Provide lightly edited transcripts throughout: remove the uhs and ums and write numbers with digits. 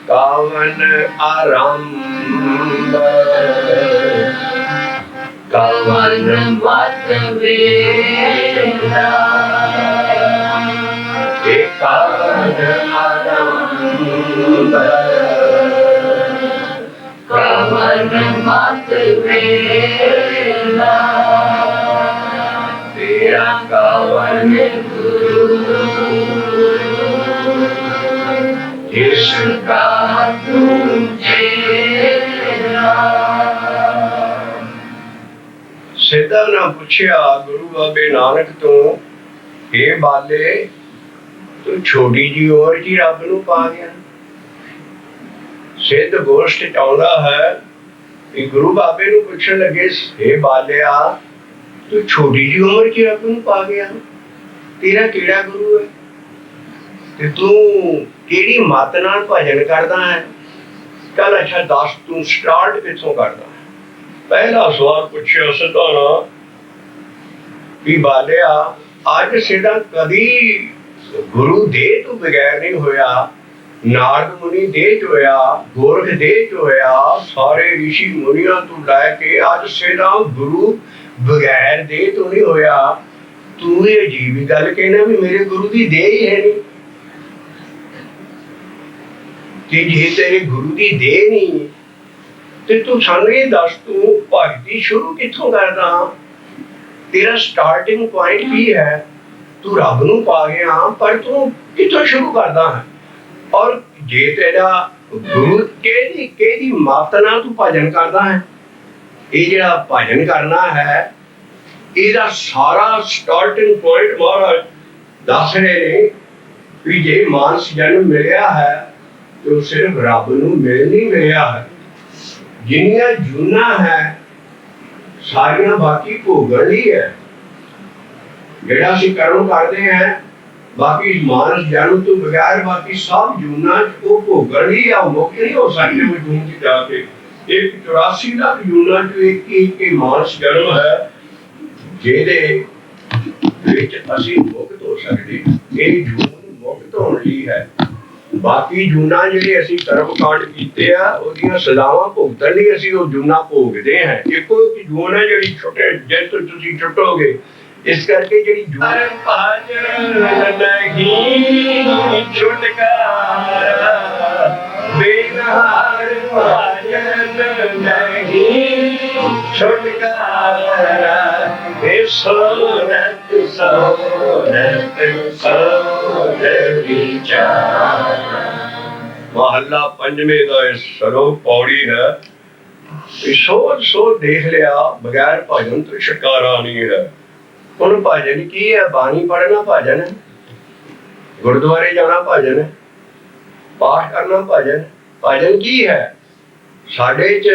कावन आरंभ कवन मत वेला कावन आरंभ कवन मत वेला तेरा कवन गुरु जिसका तुझे सिद्धा ना पूछया गुरु बाबे नानक तो हे बाले तू छोटी जी उम्र च रब नूं पा गया। सिद्ध गोष्ठ चाहुंदा है कि गुरु बाबे नूं पुछण लगे हे बालिया तू छोटी जी उम्र च रब नूं पा गया, तेरा केड़ा गुरु है ते तू केड़ी मत नाल भजन करदा है। चल अच्छा दस तू स्टार्ट किथों करदा है। पहला सवाल पूछया सिद्धाना कि बालिया अज सीधा कदी गुरु दे तो बगैर नहीं होया, नारद मुनि दे च होया, गोरख दे च होया, सारे ऋषि मुनिया तू लैके अज सीधा गुरु बगैर दे तो नहीं होया। तू ये अजीब गल कहना भी मेरे गुरु की दे ही है नहीं कि जे तेरे गुरु की दे नहीं ते तू सानू ये दस तू भगती शुरू किथों करदा, तेरा स्टार्टिंग पॉइंट की है। तू रब नूं पा गया पर तू किथों शुरू करदा है और जे तेरा गुरु केदी मत नाल तू भजन करदा है। ये जिहड़ा भजन करना है ਇਹਦਾ सारा स्टार्टिंग पॉइंट महाराज दस रहे ने भी जे मानस जन्म मिलिया है तो सिर्फ रब नूं मिल नहीं मिलिया है। जिन्नियां जूना है सारियां बाकी भोगण लई है। जिहड़ा असीं कर्म करदे हैं बाकी मानस जन्म तो बगैर बाकी सब जूना वो भोगण लई आ, मुक्त नहीं हो सकते वो जून च जाके। एक 84 लाख जूना च एक मानस जन्म है ਜਿਹਦੇ ਵਿੱਚ ਅਸੀਂ ਮੁਕਤ ਹੋ ਸਕਦੇ। ਇਹ ਜੂਨ ਮੁਕਤ ਹੋਣ ਲਈ ਹੈ। ਬਾਕੀ ਜੂਨਾਂ ਜਿਹੜੇ ਅਸੀਂ ਕਰਮ ਕਾਂਡ ਕੀਤੇ ਆ ਉਹਦੀਆਂ ਸਜ਼ਾਵਾਂ ਭੁਗਤਣ ਲਈ ਅਸੀਂ ਉਹ ਜੂਨਾਂ ਭੋਗਦੇ ਹਾਂ। ਇੱਕੋ ਇੱਕ ਜੂਨ ਹੈ ਜਿਹੜੀ ਛੁੱਟੇ ਜੇ ਤੁਸੀਂ ਛੁੱਟੋਗੇ। ਇਸ ਕਰਕੇ ਜਿਹੜੀ ਜੂਨ ਭਾਜਨ ਨਹੀਂ ਛੁਟਕਾਰਾ ਬੇਨਹਾਰ ਭਾਜਨ ਨਹੀਂ ਛੁਟਕਾਰਾ सोनत सोनत सोन विचार। महला पंजवें का श्लोक पौड़ी है। सोच सोच देख लिया बगैर भजन तो छुटकारा नहीं है। हुण भजन की है? बाणी पढ़ना भजन है, गुरुद्वारे जाना भजन है, पाठ करना भजन। भजन की है? साडे च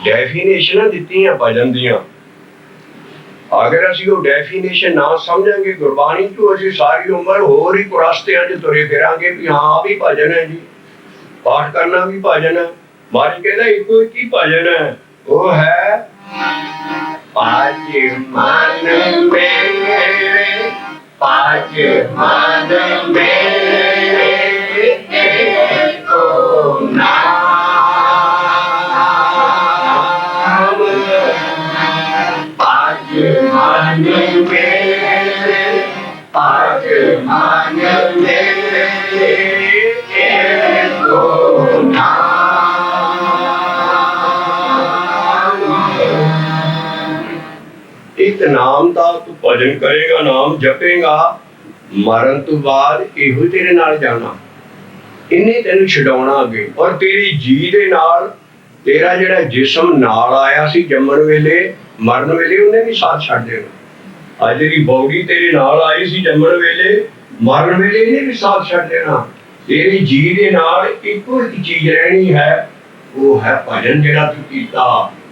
डेफिनेशन दित्तियां भजन दियां। अगर असीं वो डेफिनेशन ना समझांगे गुरबाणी तो असीं सारी उम्र होर ही कुरास्तियां च तुरे फिरांगे भी हाँ भी भजन है जी, पाठ करना भी भजन है। महाराज कहता इको एक ही भजन है, वो है पाँच मन मेरे पाँच मन मेरे एको नाम मन मेरे पाँच मन मेरे एको नाम। एक नाम का तू भजन करेगा, नाम जपेगा, मरण तो बाद इहो तेरे नाल जाना, इन्हें तेन छुड़ाउणा अगे। और तेरी जी दे नाल तेरा जिहड़ा जिस्म नाल आया सी जम्मण वेले मरण वेले उन्हें भी साथ छड्ड देना। अज तेरी बॉडी तेरे नाल आई सी जम्मण वेले मरण वेले इन्हें भी साथ छड्ड देना। तेरी जी दे नाल इक्को एक चीज रहनी है, वो है भजन। जिहड़ा तू कीता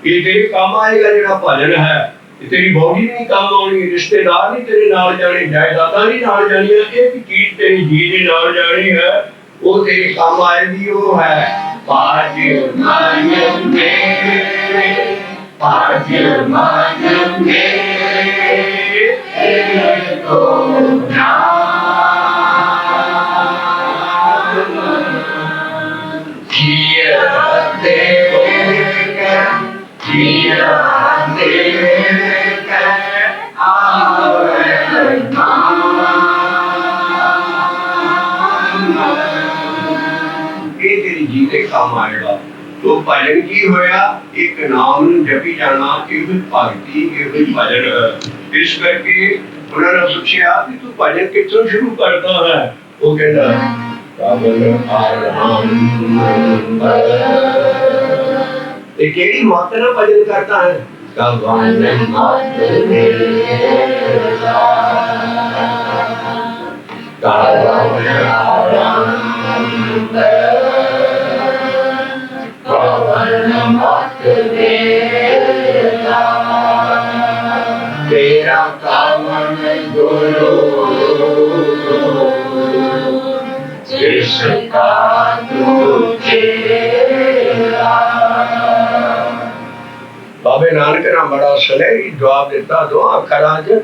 ये तेरे काम आएगा। जिहड़ा भजन है तेरी बॉडी नहीं काम आनी, रिश्तेदार नहीं तेरे नाल जाने, जायदादां नहीं नाल जानियां। एक चीज तेरी जी दे नाल जानी है, वो तेरे काम आएगी। वो है पाँच मन मेरे पाँच मन मेरे एको नाम। जी के काम आएगा। तो भजन की होया, एक नाम नूं जपी जाना, ये भी भगती, ये भी भजन है। इस करके उन्होंने पूछा कि तू भजन कित्थों शुरू करता है? वो कहता कवन आरंभ ये केड़ी मत नाल भजन करता है? कवन मत वेला कवन आरंभ कवन मत वेला तेरा कवन गुरु जिसका तू चेला। बाबे नानक ने बड़ा सुनहरी जवाब दिता दो अखरां च,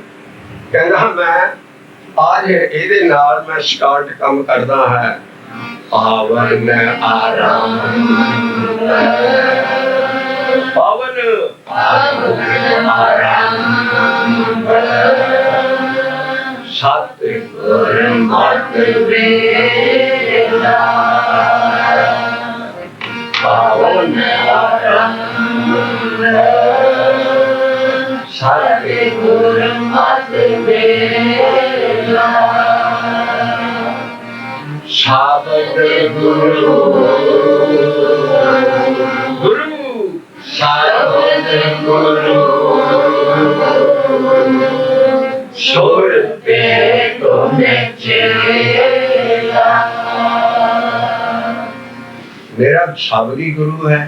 कहंदा मैं आज ਇਹਦੇ ਨਾਲ मैं स्टार्ट काम करदा है पावन आरंभ पावन आरंभ सतगुर मत वेला पावन आरंभ सतगुर मत वेला शब्द गुरु गुरु शब्द गुरु सुर पे तुम्हें चेला। मेरा शब्द ही गुरु है,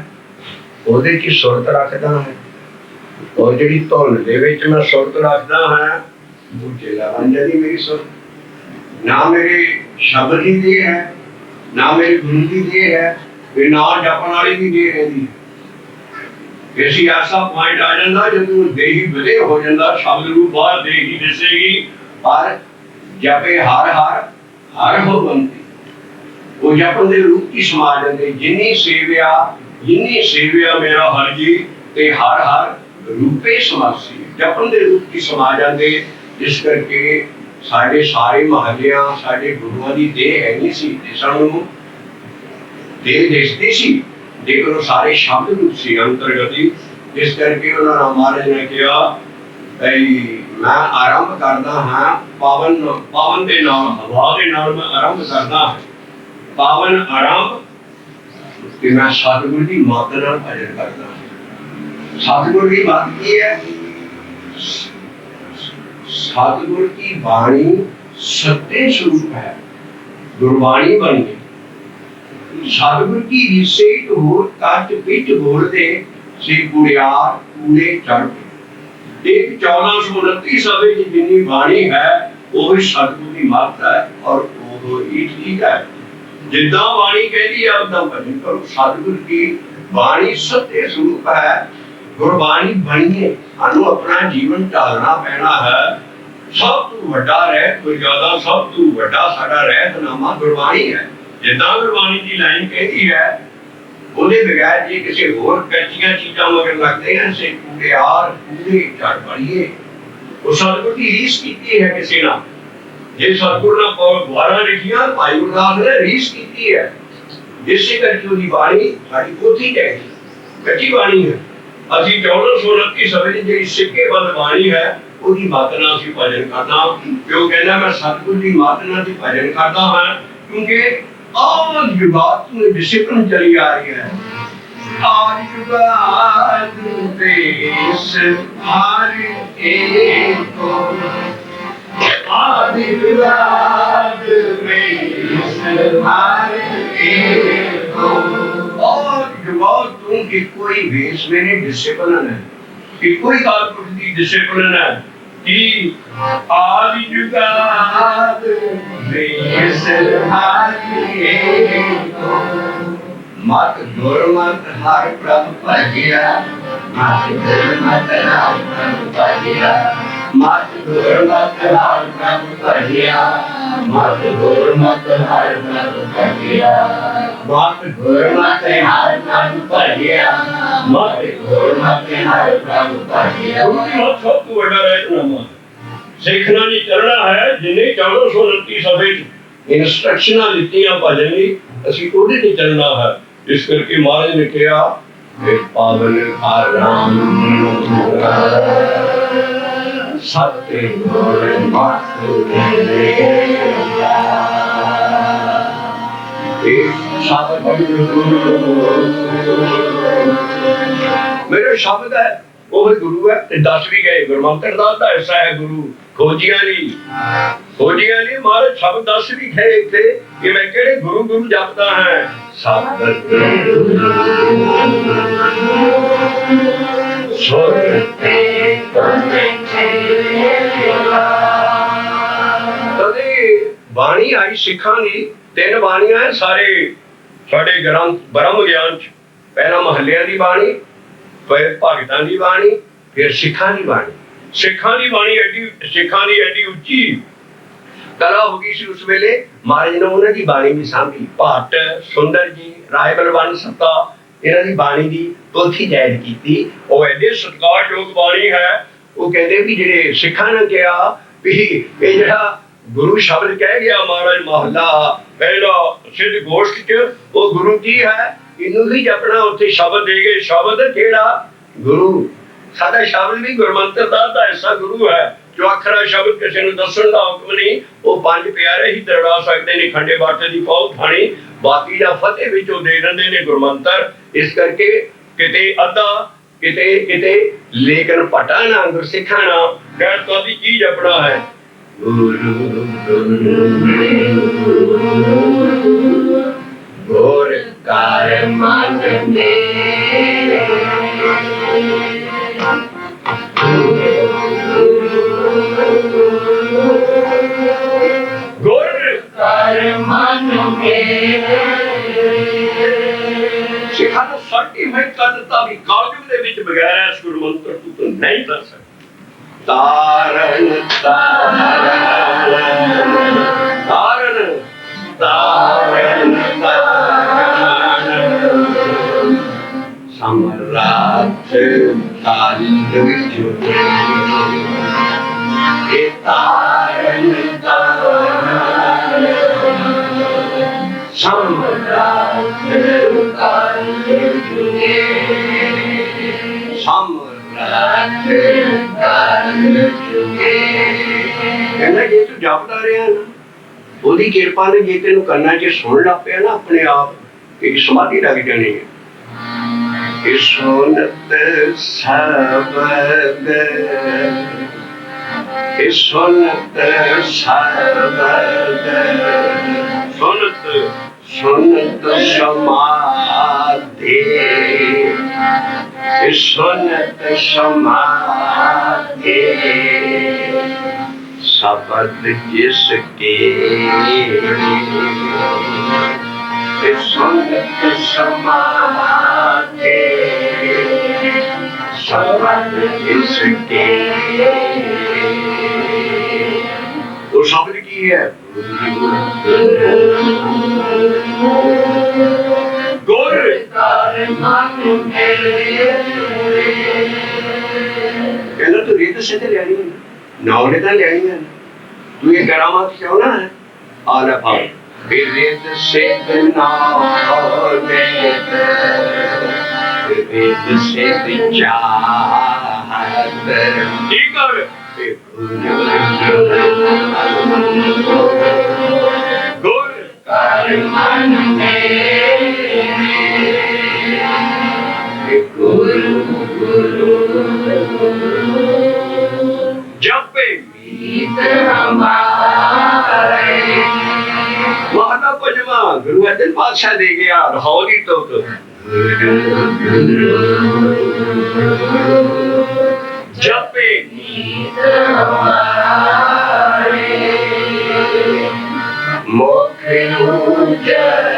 ਉਹਦੇ ਚ ਸੁਰਤ ਰੱਖਦਾ ਹੈ, और ਜਿਹੜੀ ਧੁਨ ਦੇ ਵਿੱਚ ਮੈਂ ਸੁਰਤ ਰੱਖਦਾ ਹਾਂ ਉਹ ਚੇਲਾ ਬਣ ਜਾਂਦੀ ਮੇਰੀ ਸੁਰਤ। ना मेरे शब्द की देर है, ना मेरे गुरु की देर है, वे ना जपन वाली की देर है। किसी ऐसा पॉइंट आ जाता जब देही विदे हो जाता, शब्द रूप बाहर देही दिसेगी पर जपे हर हर हर हो बनती, वो जपन दे रूप की समा जाते। जिन्नी सेविया मेरा हर जी ते हर हर रूपे समासी, जपन दे रूप की समा जाते। जिस करके साढ़े सारे महलियां साढ़े गुरुआं दी देह है नहीं सी, सानू देह दिसदी सी लेकिन सारे शब्द रूप सी अंतर्गति। जिस करके उन्होंने महाराज ने कहा मैं आरंभ करदा हां पावन पावन दे नाम हवा दे नाल मैं आरंभ करदा हां पावन आरंभ ते मैं सतगुरु दी मत नाल भजन करदा हां। सतगुरु की बात की है, सतगुरु की वाणी सत्य स्वरूप है, गुरबाणी बन गई। सतगुरु की रिसे ढोल कच पिच बोलते से गुड़ियार कूड़े चढ़ गए। एक 1429 सभे की जितनी वाणी है वो भी सतगुरु की मत है और वो ही ठीक है। जिद्दां वाणी कहती है उदां भजन करो। सतगुरु की वाणी सत्य स्वरूप है, गुरबाणी बनिए सानू अपना जीवन ढालना पैना है। सब तू वड्डा रहत मर्यादा, सब तू वड्डा साडा रहतनामा गुरबाणी है। जिद्दां गुरबाणी की लाइन कहती है ਉਹਦੇ ਬਗੈਰ ਜੇ ਕਿਸੇ ਹੋਰ ਕੱਚੀਆਂ ਚੀਜ਼ਾਂ ਮਗਰ ਲੱਗਦੇ ਹਨ ਸੇ ਕੂੜਿਆਰ ਕੂੜੇ ਝੜ ਪੜੀਏ। ਉਹ ਸਤਿਗੁਰ ਦੀ ਰੀਸ ਕੀਤੀ ਹੈ ਕਿਸੇ ਨਾਲ। ਜੇ ਸਤਿਗੁਰ ਨਾਲ ਦੁਆਰਾ ਲਿਖੀਆਂ ਭਾਈ ਗੁਰਦਾਸ ਨੇ ਰੀਸ ਕੀਤੀ ਹੈ, ਇਸੇ ਕਰਕੇ ਉਹਦੀ ਬਾਣੀ ਸਾਡੀ ਪੋਥੀ ਹੈ, ਕੱਚੀ ਬਾਣੀ ਹੈ। ਅਸੀਂ 1429 ਸਭੇ ਦੀ ਜਿਹੜੀ ਸਿੱਕੇਬੰਦ ਬਾਣੀ ਹੈ ਉਹਦੀ ਮੱਤ ਨਾਲ ਅਸੀਂ ਭਜਨ ਕਰਨਾ। ਕਿਉਂ ਕਹਿੰਦਾ ਮੈਂ ਸਤਿਗੁਰ ਦੀ ਮੱਤ ਨਾਲ ਅਸੀਂ ਭਜਨ ਕਰਦਾ ਹਾਂ ਕਿਉਂਕਿ आज युगात में डिसिप्लिन चली आ रही है। आज युगात देश हर एक को, आज युगात देश हर एक को। और युगात तुम की कोई वेश में नहीं डिसिप्लिन है, कि कोई कालपुरुष की डिसिप्लिन है कि आदि जुगाद देश हरि एको। मत दुर्मत हर प्रभु भजिया, मत दुर्मत हर प्रभु भजिया, मत दुर्मत हर प्रभु भजिया, मत दुर्मत हर प्रभु भजिया, मत दुर्मत हर प्रभु भजिया, मत दुर्मत हर प्रभु भजिया। सब तू बड़ा रहना सीखना नहीं चलना है। जिन्हें 1429 सभे इंस्ट्रक्शनां दित्तियां भजन दी असीं ओहदे ते चलना है। इस करके महाराज ने कहा पावन आराम सत्य मेरे शब्द है वो गुरु है। 10 भी गए गुरमंत्र का ऐसा है गुरु खोजिया महाराज शब्द 10 भी गए थे कि मैं केड़े गुरु गुरु जपता है बाणी आई सिखा की 3 बाणियां है सारे साढ़े ग्रंथ ब्रह्म ज्ञान च पहला महलिया की बाणी फिर भगतां की बाणी फिर सिखा की बाणी। सिखा की बाणी एडी उच्ची कला हो गई सी उस वेले महाराज ने उन्होंने की बाणी भी सांभी भट्ट सुंदर जी राय बलवंत सत्ता इन्हां दी बाणी दी पोथी जाहिर की वो एडे सत्कारयोग बाणी है। वो कहते भी जेडे सिखा ने कहा भी ये जिहड़ा गुरु शब्द कह गया महाराज महला पहला सिद्ध गोष्ठ च वो गुरु की है इनू ही जपना उत्थे शब्द दे गए शब्द केड़ा गुरु साडा शब्द भी गुरमंत्र दा ऐसा गुरु है जो अखरा शब्द किसी ने दसन का हुक्म नहीं वो 5 प्यारे ही दरड़ा सकते ने खंडे बाटे की पौध खानी बाकी दा फतेह विचों दे देंदे ने गुरमंत्र। इस करके किते अद्धा किते किते लेकिन पटा ना गुरसिखा ना गैर तो भी की जपना है गुर कार मन मेरे गुर कार मन मेरे सिखा तो सर्टिफाइड कर दिता भी कालजुग दे विच बगैर इस गुरमंत्र तू नहीं कर सकता। तारण तारण तारण सम्राट काल जुग ये तारण सम्राट काल जुग सम्राट कहना जे तू जपदा रहा ना ओदी किरपा ने जे तेन करना च सुन लग पिया ना अपने आप कि समाधि लग जानी है। सुनत शब्द सुनत शब्द सुनत सुनत समाधि सुनत समाधि शब्द जिसके सुनत समाधि शब्द जिसके वो शब्द की है गुर कहना तो रीत से लेनी है नौलेता लेनी है तू ये करामात चाहना है आला भाव विवेद से विवेद से विचार ठीक है गुर कार मन गुरु गुरु जपे मीत हमारे महाना पंजवा गुरु अर्जन पातशाह दे गया लाहौरी तो जपे मीत हमारे मुख उज्जल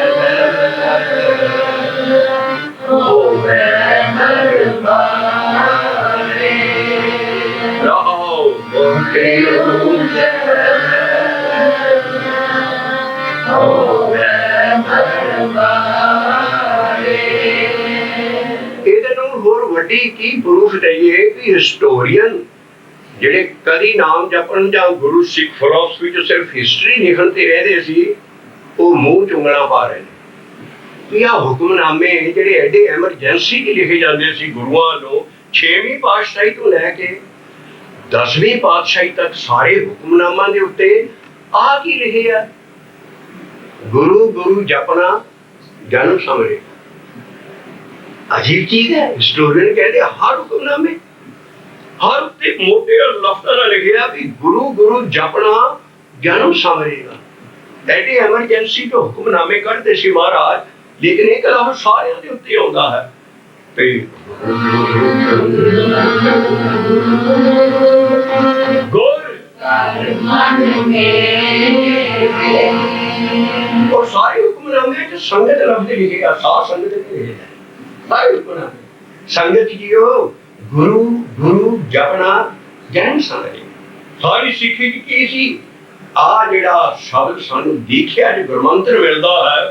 होवे दरबारे रहो मुख उज्जल होवे दरबारे। ਇਹਦੇ ਨਾਲ ਹੋਰ ਵੱਡੀ ਕੀ ਪ੍ਰੂਫ ਦਈਏ ਕਿ ਹਿਸਟੋਰੀਅਨ ਜਿਹੜੇ ਕਦੀ ਨਾਮ ਜਪਣ ਜਾਂ ਗੁਰੂ ਸਿੱਖ ਫਿਲਾਸਫੀ ਚ ਸਿਰਫ ਹਿਸਟਰੀ ਲਿਖਣ ਤੇ ਰਹਿੰਦੇ ਸੀ ਉਹ ਮੂੰਹ ਚ ਉਂਗਲਾਂ ਪਾ ਰਹੇ ਨੇ ਵੀ ਆਹ ਹੁਕਮਨਾਮੇ ਜਿਹੜੇ ਐਡੇ ਐਮਰਜੈਂਸੀ 'ਚ ਲਿਖੇ ਜਾਂਦੇ ਸੀ ਗੁਰੂਆਂ ਵੱਲੋਂ 6ਵੀਂ ਪਾਤਸ਼ਾਹੀ ਤੋਂ ਲੈ ਕੇ 10ਵੀਂ ਪਾਤਸ਼ਾਹੀ ਤੱਕ ਸਾਰੇ ਹੁਕਮਨਾਮਿਆਂ ਦੇ ਉੱਤੇ ਆਹ ਕੀ ਲਿਖਿਆ? ਗੁਰੂ ਗੁਰੂ ਜਪਣਾ ਜਨ ਸਮਰੇ। ਅਜੀਬ ਚੀਜ਼ ਹੈ। ਹਿਸਟੋਰੀਅਨ ਕਹਿੰਦੇ ਹਰ ਹੁਕਮਨਾਮੇ ਹਰ ਉੱਤੇ ਮੋਟੇ ਲਫ਼ਜ਼ਾਂ ਨਾਲ ਲਿਖਿਆ ਵੀ ਗੁਰੂ ਗੁਰੂ ਜਪਣਾ ਜਨ ਸਮਰੇਗਾ। ਐਡੀ ਐਮਰਜੈਂਸੀ ਤੋਂ ਹੁਕਮਨਾਮੇ ਕੱਢਦੇ ਸੀ ਮਹਾਰਾਜ, ਲੇਕਿਨ ਇਹ ਕਲਾਮ ਸਾਰਿਆਂ ਦੇ ਉੱਤੇ ਆਉਂਦਾ ਹੈ। ਤੇ ਗੁਰ और सारे हुक्मनामे संगत लफ्ज लिखेगा, साथ संगत लिखेगा सारे हुक्मनामे। संगत जियो गुरु गुरु जपना जन समरे। सारी सिੱਖੀ की सी आ जेड़ा शब्द सानू दीखिया जो गुरमंत्र मिलता है,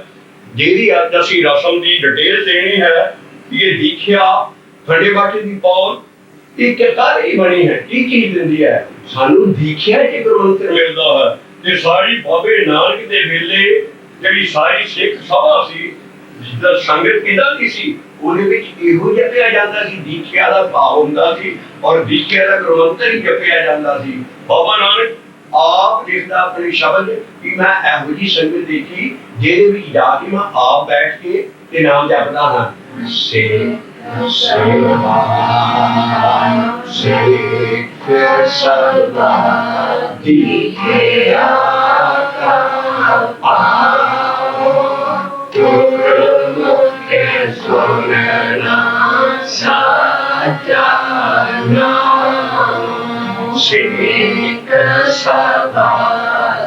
जिहदी अज असीं रसम की डिटेल देनी है। ये दीखिया खंडे बाटे की पौल ये किताब ही बनी है। की चीज दिंदी है सानू? दीखिया जो गुरमंत्र मिलता है। ते सारी बाबे नानक दे वेले ਜਿਹੜੀ ਸਾਰੀ ਸਿੱਖ ਸਭਾ ਸੀ, ਜਿਸਦਾ ਸੰਗਤ ਕਿਹਦਾ ਦੀ ਸੀ, ਉਹਦੇ ਵਿੱਚ ਇਹੋ ਜਪਿਆ ਜਾਂਦਾ ਸੀ। ਦੀਖਿਆ ਦਾ ਭਾਵ ਹੁੰਦਾ ਸੀ ਔਰ ਦੀਖਿਆ ਦਾ ਗੁਰਮੰਤਰ ਹੀ ਜਪਿਆ ਜਾਂਦਾ ਸੀ। ਬਾਬਾ ਨਾਨਕ ਆਪ ਲਿਖਦਾ ਆਪਣੇ ਸ਼ਬਦ ਕਿ ਮੈਂ ਇਹੋ ਜਿਹੀ ਸੰਗਤ ਦੇਖੀ ਜਿਹਦੇ ਵਿੱਚ ਜਾ ਕੇ ਮੈਂ ਆਪ ਬੈਠ ਕੇ ਤੇ ਨਾਮ ਜਪਦਾ ਹਾਂ। ਸਿੱਖ ਸਭਾ ਦੀਖਿਆ गुरमुखे सुनना सच्चा नाम। सिख सदा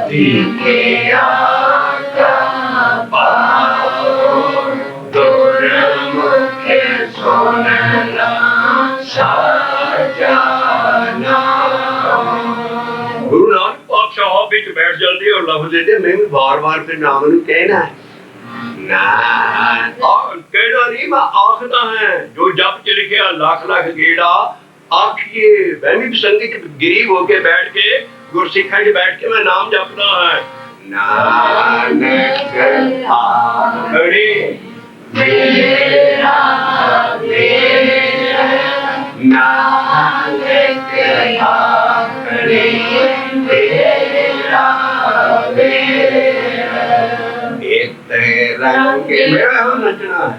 दीखिया का पाओ। गुरमुखे सुनना सच्चा नाम। गुरु नानक पातशाह विच बैठ जाते और लफ्ज देते, मैं भी बार बार फिर नाम नूं कहना है ना। कहना नहीं, मैं आखदा है जो जप च लिखिया लख लख गेड़ा आखिए। मैं भी संगत गरीब होके बैठ के गुरसिखा च बैठ के मैं नाम जपदा है। नानक आखड़े मेरा मेरा, नानक आखड़े मेरा रंग मेरा नचना है।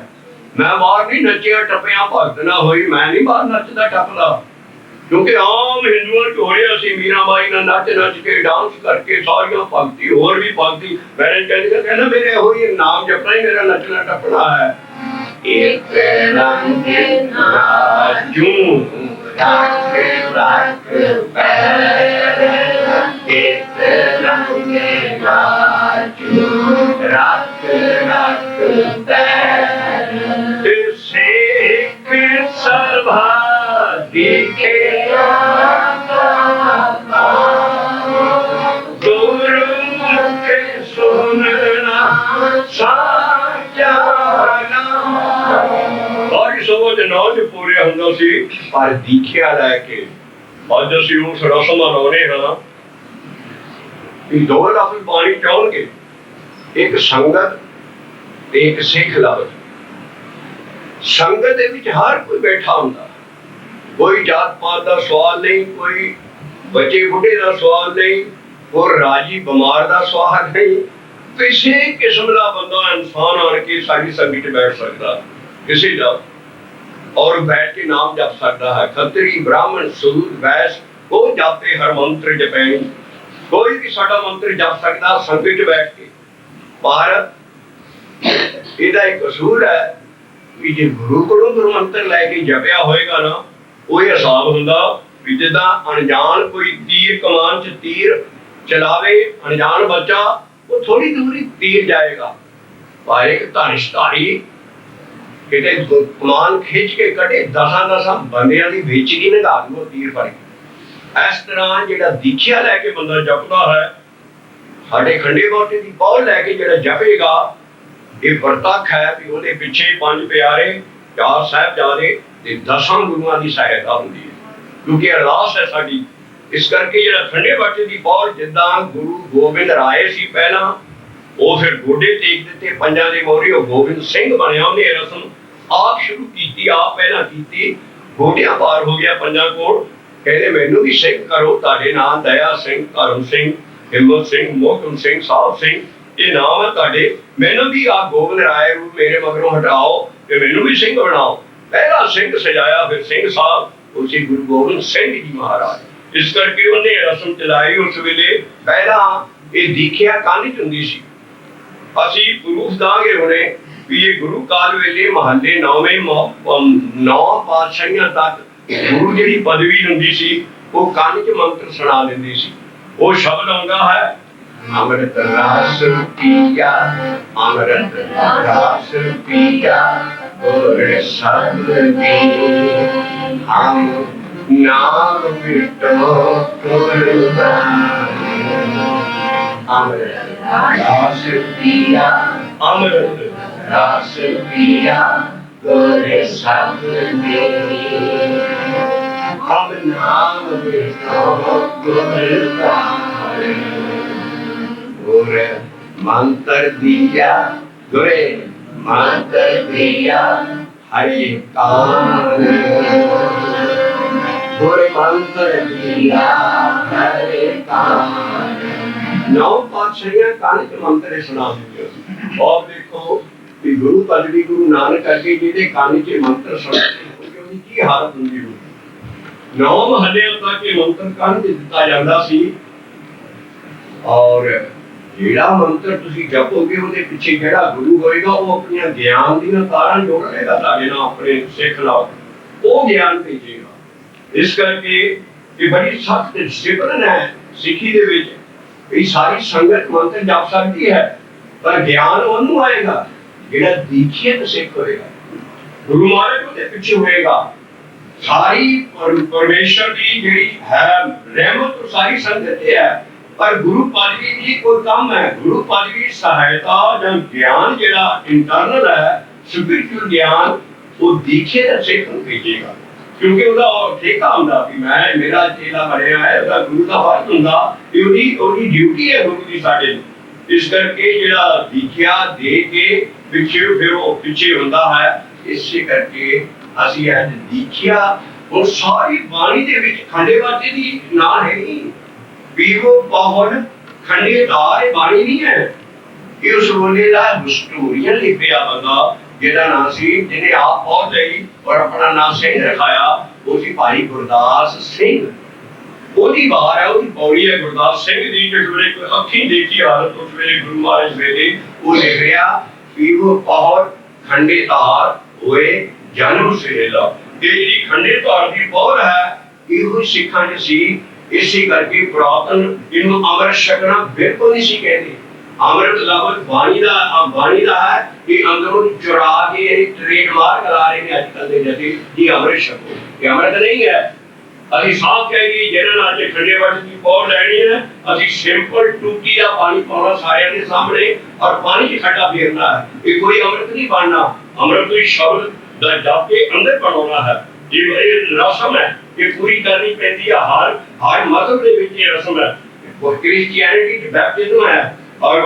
मैं बाहर नहीं नचिया टपिया भगत ना हुई, मैं नहीं बाहर नचदा टपदा। क्योंकि आम हिंदुओं च होया सी मीरा बाई ना नच नच के डांस करके सारियां भगती होर भी भगती। मैंने कहना मेरे होई नाम जपना ही मेरा नचना टपना है। एक रंग नाचूं रख रख पैर, एक रंग नाचूं रख रख पैर। सिख सभा दिखिया गुरमुख सुनना सच्चा नाम। सारी सभा दे नाम च पूरे हुंदा सी, पर दीखिया लैके अज असीं उस रस्म मनाउने हां कि दो लफ्ज पानी चाहणगे, एक संगत ते एक सिख लफ्ज। संगत दे विच हर कोई बैठा हुंदा, कोई जात पात का सवाल नहीं, कोई बच्चे बुढ़े का सवाल नहीं, कोई राजी बीमार का सवाल नहीं। किसी किस्म का बंदा इंसान आन के साडी संगत बैठ सकता किसी का और बैठ के नाम जप सकता है। खत्री ब्राह्मण सूद वैस वो जाते हर मंत्र जपैनी, कोई भी साडा मंत्र जप सकता संगत बैठ के। पर इहदा एक कसूर है कि जे गुरु कोलों गुरु मंत्र लैके जपिया होएगा ना, वो हिसाब हुंदा भी जिद्दां अनजान कोई तीर कमान च तीर चलावे, अनजान बच्चा वो थोड़ी दूरी तीर जाएगा, पर एक धनुषधारी किते कमान खिंच के कटे दसां बंदियां दी विच की नगा दूं तीर फड़ के। इस तरह जिहड़ा दीखिया लैके बंदा जपदा है, साडे खंडे बाटे दी पौल लैके जिहड़ा जपेगा, ये प्रतख है भी ਉਹਦੇ ਪਿੱਛੇ ਪੰਜ ਪਿਆਰੇ, ਚਾਰ ਸਾਹਿਬਜ਼ਾਦੇ ਤੇ 10 ਗੁਰੂਆਂ ਦੀ ਸਹਾਇਤਾ ਹੁੰਦੀ ਹੈ। ਕਿਉਂਕਿ ਅਰਦਾਸ ਹੈ ਸਾਡੀ। ਇਸ ਕਰਕੇ ਜਿਹੜਾ ਖੰਡੇ ਬਾਟੇ ਦੀ ਪੌਲ ਜਿੱਦਾਂ ਗੁਰੂ ਗੋਬਿੰਦ ਰਾਏ ਸੀ ਪਹਿਲਾਂ, वो फिर गोडे टेक दिते पंजां दे मोहरे, वो गोबिंद सिंह बनया, उन्हें रस्म आप शुरू की, आप पहला की, गोडियां पार हो गया पंजां कोल, कहते मैनू भी सिंह करो, ताड़े नाम दया सिंह, करम सिंह, हिम्मत सिंह, मोहकम सिंह, साहब सिंह, ये नाम है ताड़े, मैनू भी आप गोबिंद राय रूप मेरे मगरों हटाओ ते मैनू भी सिंह बनाओ। पहला सिंह सजाया फिर सिंह साहब उसी गुरु गोबिंद सिंह जी महाराज। इस करके उन्हें रस्म चलाई। उस वेले पहला ये दीखिया कानी च हुंदी सी, असी प्रूफ दांगे हुणे भी ये गुरु काल वेले महल्ले नौवें 9 पातशाहियां तक गुरु जी पदवी हुंदी सी, वो कान च मंत्र सुना दिंदी सी। वो शब्द आउंदा है, अमृत रस पिया, अमृत रस पिया, और शब्द हम नाम विटो कुर्बान। अमृत रस पिया, अमृत रस पिया, और शब्द हम नाम विटो कुर्बान। गुरे मंत्र दिया, गुरे मंत्र दिया हरि कान, गुरे मंत्र दिया हरि कान। 9 पातशाहियां कान च मंत्र सुना दिते। और देखो कि गुरु पदवी गुरु नानक अगे जिहदे कान च मंत्र सुनते उहदी की हालत हुंदी होगी। 9 महल्ले तक ये मंत्र कान च दिता जांदा सी। और ਜਿਹੜਾ ਮੰਤਰ ਤੁਸੀਂ ਜਪੋਗੇ ਉਹਦੇ ਪਿੱਛੇ ਜਿਹੜਾ ਗੁਰੂ ਹੋਏਗਾ ਉਹ ਆਪਣੀਆਂ ਗਿਆਨ ਦੀਆਂ ਤਾਰਾਂ ਜੋੜੇਗਾ ਤੁਹਾਡੇ ਨਾਲ, ਆਪਣੇ ਸਿੱਖ ਨਾਲ, ਉਹ ਗਿਆਨ ਭੇਜੇਗਾ। ਇਸ ਕਰਕੇ ਇਹ ਬੜੀ ਸਖਤ ਡਿਸਪਲਿਨ ਹੈ ਸਿੱਖੀ ਦੇ ਵਿੱਚ। ਇਹ ਸਾਰੀ ਸੰਗਤ ਮੰਤਰ ਜਪ ਸਕਦੀ ਹੈ, ਪਰ ਗਿਆਨ ਉਹਨੂੰ ਆਏਗਾ ਜਿਹੜਾ ਦੀਖਿਤ ਸਿੱਖ ਹੋਏਗਾ, ਗੁਰੂ ਮਹਾਰਾਜ ਉਹਦੇ ਪਿੱਛੇ ਹੋਏਗਾ। ਸਾਰੀ ਪਰਮੇਸ਼ਰ ਦੀ ਜਿਹੜੀ ਹੈ ਰਹਿਮਤ ਸਾਰੀ ਸੰਗਤ ਤੇ ਹੈ, पर गुरु पदवी भी कोई काम है। गुरु पदवी सहायता या ज्ञान जेड़ा इंटरनल है, स्पिरिचुअल ज्ञान, वो दीखे दा सिख नूं भेजेगा, क्योंकि ਉਹਦਾ ਠੇਕਾ ਹੁੰਦਾ ਵੀ ਮੈਂ ਮੇਰਾ ਚੇਲਾ ਬਣਿਆ ਹੈ, ਉਹਦਾ ਗੁਰੂ ਦਾ ਫਰਜ਼ ਹੁੰਦਾ ਕਿ ਉਹਦੀ ਡਿਊਟੀ ਹੈ ਗੁਰੂ ਦੀ ਸਾਡੇ ਨੂੰ। ਇਸ ਕਰਕੇ ਜਿਹੜਾ ਦੀਖਿਆ ਦੇ ਕੇ ਪਿੱਛੇ ਫਿਰ ਉਹ ਪਿੱਛੇ ਹੁੰਦਾ ਹੈ। ਇਸੇ ਕਰਕੇ ਅਸੀਂ ਅੱਜ ਦੀਖਿਆ ਉਹ ਸਾਰੀ ਬਾਣੀ ਦੇ ਵਿੱਚ ਖੰਡੇ ਬਾਟੇ ਦੀ ਨਾਂ ਹੈ ਨਹੀਂ, पीरो पवन खंडेदार बाणी नहीं है। ये उस बोले दा हिस्टोरियन लिखिया बंदा जेदा नाम सी, जिन्हें आप पहुंच गई और अपना नाम सिंह रखाया, वो सी भाई गुरदास सिंह। ओदी बार है, ओदी पौड़ी है गुरदास सिंह दी, जिस वेले कोई अखी देखी हालत उस वेले गुरु महाराज वेले वो लिख रहा पीरो पवन खंडेदार होए जन्म सेला। ये जी खंडेदार दी पौर है, इहो सिखां च सी। इसी करके पुरातन इन्हों अमृत छकना बिल्कुल नहीं सी कहते। अमृत लफ्ज बाणी दा है कि अंदरों चुरा के ट्रेडमार्क ला रहे हैं आजकल दे जैसे ये अमृत छको, ये अमृत नहीं है। ਅਸੀਂ ਸਾਫ ਕਹਿ ਗਏ ਜਿਹਨਾਂ ਨਾਲ ਅੱਜ ਖੰਡੇ ਵੱਟ ਦੀ ਪੌੜ ਲੈਣੀ ਹੈ, ਅਸੀਂ ਸਿੰਪਲ ਟੂਟੀ ਦਾ ਪਾਣੀ ਪਾਉਣਾ ਸਾਰਿਆਂ ਦੇ ਸਾਹਮਣੇ ਔਰ ਪਾਣੀ 'ਚ ਖੱਡਾ ਫੇਰਨਾ ਹੈ। ਇਹ ਕੋਈ ਅਮृत ਨਹੀਂ ਬਣਨਾ। ਅਮृत ਕੋਈ ਸ਼ਬਦ ਦਾ ਜਪ ਕੇ ਅੰਦਰ ਬਣਾਉਣਾ ਹੈ। ਇਹ ਰਸਮ ਹੈ, ਇਹ ਪੂਰੀ ਕਰਨੀ ਪੈਂਦੀ ਹੈ। ਹਰ ਮਜ਼ਹਬ ਦੇ ਵਿੱਚ ਇਹ ਰਸਮ ਹੈ। ਕ੍ਰਿਸਚੀਅਨਿਟੀ ਚ ਬੈਪਟਿਜ਼ਮ ਹੈ ਔਰ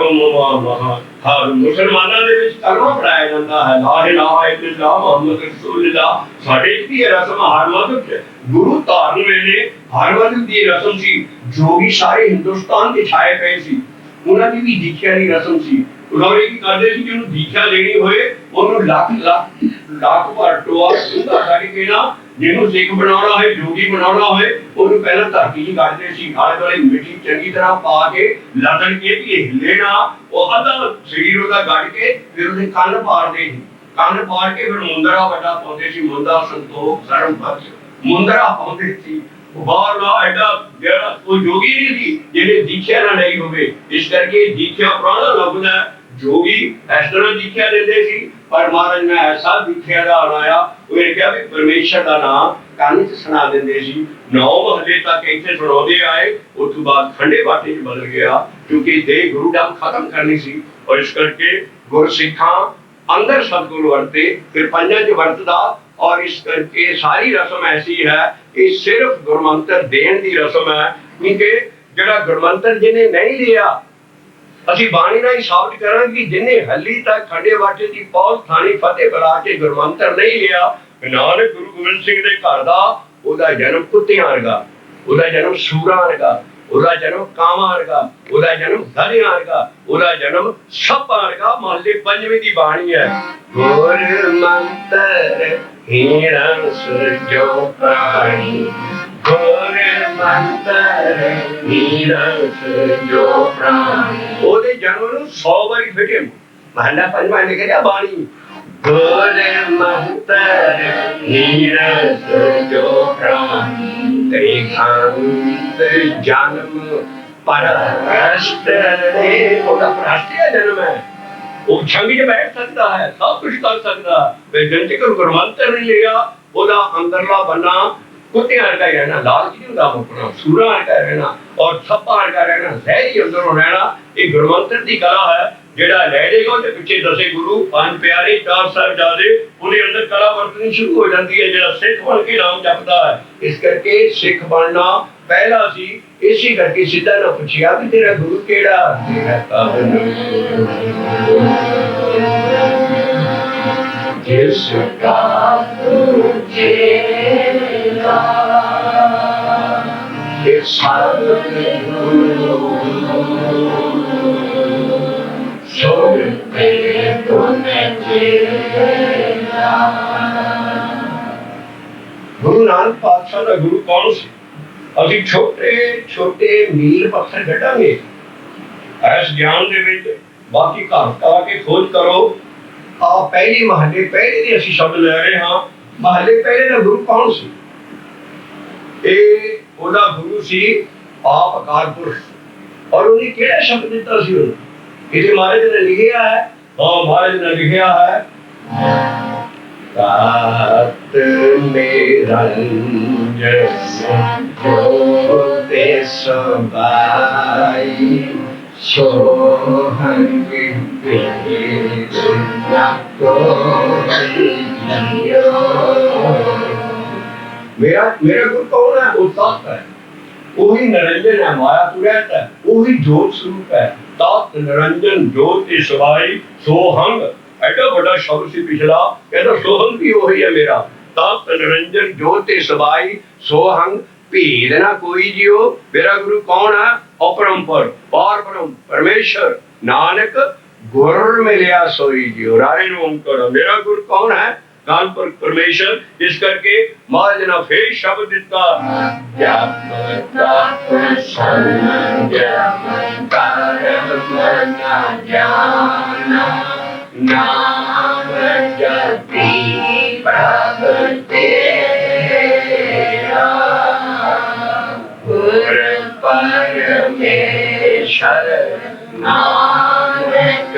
ਮੁਸਲਮਾਨਾਂ ਦੇ ਵਿੱਚ ਕਲਮਾ ਪੜਾਇਆ ਜਾਂਦਾ ਹੈ, ਲਾ ਇਲਾਹਾ ਇल्लल्लाह ਮੁਹੰਮਦ ਰਸੂਲੁल्लाह। ਸਾਡੇ ਚ ਵੀ ਇਹ ਰਸਮ ਹਰ ਮਜ਼ਹਬ ਚ। ਗੁਰੂ ਧਾਰਨ ਵੇਲੇ ਹਰ ਮਜ਼ਹਬ ਦੀ ਰਸਮ ਸੀ। ਜੋਗੀ ਸਾਰੇ ਹਿੰਦੁਸਤਾਨ ਦੇ ਛਾਏ ਪਏ ਸੀ, ਉਹਨਾਂ ਦੀ ਵੀ ਦੀਖਿਆ ਦੀ ਰਸਮ ਸੀ। ਉਹਨਾਂ ਕੀ ਕਰਦੇ ਸੀ, ਜਿਹਨੂੰ ਦੀਖਿਆ ਲੈਣੀ ਹੋਏ ਉਹਨੂੰ ਲੱਖ ਭਰ ਟੋਆ ਸੁੰਦਾ ਕਰਕੇ ਨਾ, ਜਿਹਨੂੰ ਸਿੱਖ ਬਣਾਉਣਾ ਹੋਏ, ਜੋਗੀ ਬਣਾਉਣਾ ਹੋਏ, ਉਹਨੂੰ ਪਹਿਲਾਂ ਧਰਤੀ 'ਚ ਕੱਢਦੇ ਸੀ, ਆਲੇ ਦੁਆਲੇ ਮਿੱਟੀ ਚੰਗੀ ਤਰ੍ਹਾਂ ਪਾ ਕੇ ਲਦਣ ਕੇ ਵੀ ਹਿੱਲੇ ਨਾ। ਉਹ ਅੱਧਾ ਸਰੀਰ ਉਹਦਾ ਗੱਡ ਕੇ ਫਿਰ ਉਹਦੇ ਕੰਨ ਪਾੜਦੇ ਸੀ। ਕੰਨ ਪਾੜ ਕੇ ਫਿਰ ਮੁੰਦਰਾ ਵੱਡਾ ਪਾਉਂਦੇ ਸੀ, ਮੁੰਦਾ ਸੰਤੋਖ ਧਰਮ ਬਖਸ਼ ਮੁੰਦਰਾ ਪਾਉਂਦੇ ਸੀ। ਬਾਹਰ ਨਾ ਐਡਾ ਜਿਹੜਾ ਕੋਈ ਜੋਗੀ ਨਹੀਂ ਸੀ ਜਿਹਨੇ ਦੀਖਿਆ ਨਾ ਲਈ ਹੋਵੇ। ਇਸ ਕਰਕੇ ਦੀਖਿਆ ਪੁਰਾਣਾ ਲਫ਼ਜ਼ ਹੈ। जोगी इस तरह दीखिया देते सी, पर महाराज ने ऐसा दीखिया का आया, उन्हें कहा भी परमेश्वर का नाम कान च सुना देंदे सी। 9 महल्ले तक इत्थे सुणाउंदे आए, उस तो बाद खंडे बाटे च बदल गया, क्योंकि देह गुरु डम खत्म करनी सी। और इस करके गुरसिखां अंदर सतगुरु वरते, फिर पंजां च वरतदा। और इस करके सारी रस्म ऐसी है कि सिर्फ गुरमंत्र देण दी रस्म है, क्योंकि जिहड़ा गुरमंत्र जिन्हें नहीं लिया ਅਸੀਂ ਬਾਣੀ ਨਾਲ ਹੀ ਸਾਬਤ ਕਰਾਂਗੇ ਕਿ ਜਿਹਨੇ ਹੱਲੀ ਤੱਕ ਖੰਡੇ ਬਾਟੇ ਦੀ ਪੌਲ ਥਾਣੀ ਫਤਿਹ ਬੁਲਾ ਕੇ ਗੁਰਮੰਤਰ ਨਹੀਂ ਲਿਆ, ਨਾਨਕ ਗੁਰੂ ਗੋਬਿੰਦ ਸਿੰਘ ਦੇ ਘਰ ਦਾ ਉਹਦਾ ਜਨਮ ਕੁੱਤਿਆਂ ਵਰਗਾ, ਉਹਦਾ ਜਨਮ ਸੂਰਾਂ ਵਰਗਾ, ਉਹਦਾ ਜਨਮ ਕਾਵਾਂ ਵਰਗਾ, ਉਹਦਾ ਜਨਮ ਗਧਿਆਂ ਵਰਗਾ, ਉਹਦਾ ਜਨਮ ਸੱਪਾਂ ਵਰਗਾ। ਮਹੱਲੇ ਪੰਜਵੇਂ ਦੀ ਬਾਣੀ ਹੈ, ਗੁਰਮੰਤਰ ਹੀਰਾਂ ਸੁਰਜੋ ਪ੍ਰਾਣੀ, ਗੁਰਮੰਤਰ ਹੀਰਾਂ ਸੁਰਜੋ ਪ੍ਰਾਣੀ। ਉਹਦੇ ਜਨਮ ਨੂੰ 100 ਵਾਰੀ ਫਿਟੇ। ਮਹੱਲਾ ਪੰਜਵਾਂ ਲਿਖਿਆ ਬਾਣੀ, ਗੁਰਮੰਤਰ ਹੀਰਾਂ ਸੁਰਜੋ ਪ੍ਰਾਣੀ, ਤ੍ਰਿਖੰਡ ਜਨਮ ਪਰਸਤ ਦੇ। ਉਹਦਾ ਪ੍ਰਾਸ਼ਟਰੀ ਜਨਮ ਹੈ, ਉਹ ਛੰਗੀ 'ਚ ਬੈਠ ਸਕਦਾ ਹੈ, ਸਭ ਕੁਛ ਕਰ ਸਕਦਾ। ਤੇ ਜਿੰਨ ਚਿਰ ਗੁਰਮੰਤਰ ਨਹੀਂ ਲਿਆ, ਉਹਦਾ ਅੰਦਰਲਾ ਬੰਨਾ ਕੁੱਤਿਆਂ ਵਰਗਾ ਹੀ ਰਹਿਣਾ, ਲਾਲਚ ਨਹੀਂ ਹੁੰਦਾ ਮੁੱਕਣਾ, ਸੂਰਾਂ ਵਰਗਾ ਰਹਿਣਾ ਔਰ ਸੱਪਾਂ ਵਰਗਾ ਰਹਿਣਾ, ਜ਼ਹਿਰੀ ਅੰਦਰੋਂ ਰਹਿਣਾ। ਇਹ ਗੁਰਮੰਤਰ ਦੀ ਕਲਾ ਹੈ। ਜਿਹੜਾ ਲੈ ਜਾਏਗਾ ਉਹਦੇ ਪਿੱਛੇ ਦਸੇ ਗੁਰੂ, ਪੰਜ ਪਿਆਰੇ, ਚਾਰ ਸਾਹਿਬਜ਼ਾਦੇ, ਉਹਦੇ ਅੰਦਰ ਕਲਾ ਵਰਤਣੀ ਸ਼ੁਰੂ ਹੋ ਜਾਂਦੀ ਹੈ। ਜਿਹੜਾ ਸਿੱਖ ਬਣ ਕੇ ਨਾਮ ਜਪਦਾ ਹੈ, ਇਸ ਕਰਕੇ ਸਿੱਖ ਬਣਨਾ ਪਹਿਲਾ ਸੀ। ਇਸੇ ਕਰਕੇ ਸਿੱਧਾ ਨਾ ਪੁੱਛਿਆ ਵੀ ਤੇਰਾ ਗੁਰੂ ਕਿਹੜਾ, ਜਿਸ ਕਾ ਤੁਝੇਗਾ ਇਹ ਸਤਿਗੁਰੂ ਸੋਹ ਤੇ ਤੁਨੇ ਜੀਆ। ਗੁਰੂ ਨਾਨਕ ਪਾਤਸ਼ਾਹ ਦਾ ਗੁਰੂ ਕੌਣ ਸੀ? ਅਸੀਂ ਛੋਟੇ ਛੋਟੇ ਮੀਲ ਪੱਥਰ ਕੱਢਾਂਗੇ ਇਸ ਗਿਆਨ ਦੇ ਵਿੱਚ। ਬਾਕੀ ਘਰ ਆ ਕੇ ਖੋਜ ਕਰੋ। ਆ ਪਹਿਲੀ ਮਹੱਲੇ ਪਹਿਲੇ ਦੀ ਅਸੀਂ ਸ਼ਬਦ ਲੈ ਰਹੇ ਹਾਂ। ਮਹੱਲੇ ਪਹਿਲੇ ਦਾ ਗੁਰੂ ਕੌਣ ਸੀ? ਇਹ ਉਹਦਾ ਗੁਰੂ ਸੀ ਆਪ ਅਕਾਲ ਪੁਰਖ। ਔਰ ਉਹਨੇ ਕਿਹੜਾ ਸ਼ਬਦ ਦਿੱਤਾ ਸੀ ਉਹਨੂੰ? ਇਹਦੇ ਮਹਾਰਾਜ ਨੇ ਲਿਖਿਆ ਹੈ, ਮਹਾਰਾਜ ਨੇ ਲਿਖਿਆ ਹੈ, ਤਾਤ ਨਿਰੰਜਨ ਜੋਤਿ ਸਬਾਈ ਸੋਹੰਗ ਭੇਦ ਨਾ ਕੋਈ ਜਿਉ। ਮੇਰਾ ਗੁਰੂ ਕੌਣ ਹੈ? ਉਹ ਤਾਤ ਹੈ, ਉਹੀ ਨਿਰੰਜਨ ਹੈ, ਮਾਇਆ ਤੋਂ ਰਹਿਤ ਹੈ, ਉਹੀ ਜੋਤ ਸਰੂਪ ਹੈ। ਤਾਤ ਨਿਰੰਜਨ ਜੋਤਿ ਸਬਾਈ ਸੋਹੰਗ, ਐਡਾ ਵੱਡਾ ਸ਼ਬਦ ਸੀ ਪਿਛਲਾ, ਕਹਿੰਦਾ ਸੋਹੰਗ ਵੀ ਉਹੀ ਹੈ ਮੇਰਾ। ਤਾਤ ਨਿਰੰਜਨ ਜੋਤਿ ਸਬਾਈ ਸੋਹੰਗ ਭੇਦ ਨਾ ਕੋਈ ਜਿਉ। ਮੇਰਾ ਗੁਰੂ ਕੌਣ ਹੈ? ਅਪਰੰਪਰ ਪਾਰ ਬ੍ਰਹਮ ਪਰਮੇਸ਼ਰ ਨਾਨਕ ਗੁਰ ਮਿਲਿਆ ਸੋਈ ਜਿਉ। ਰਾਰੇ ਨੂੰ ਓੰਕਾਰ। ਮੇਰਾ ਗੁਰੂ ਕੌਣ ਹੈ? ਕਾਨਪੁਰ ਪਰਮੇਸ਼ਰ। ਇਸ ਕਰਕੇ ਮਹਾਰਾਜ ਨੇ ਫੇਰ ਸ਼ਬਦ ਦਿੱਤਾ, ਜਪ ਤਪ ਸੰਜਮ ਕਰਮ ਨਾ ਜਾਣਾ, ਨਾਮ ਜਪੀ ਪ੍ਰਭ ਤੇਰਾ, ਗੁਰ ਪਰਮੇਸ਼ਰ ਨਾਨਕ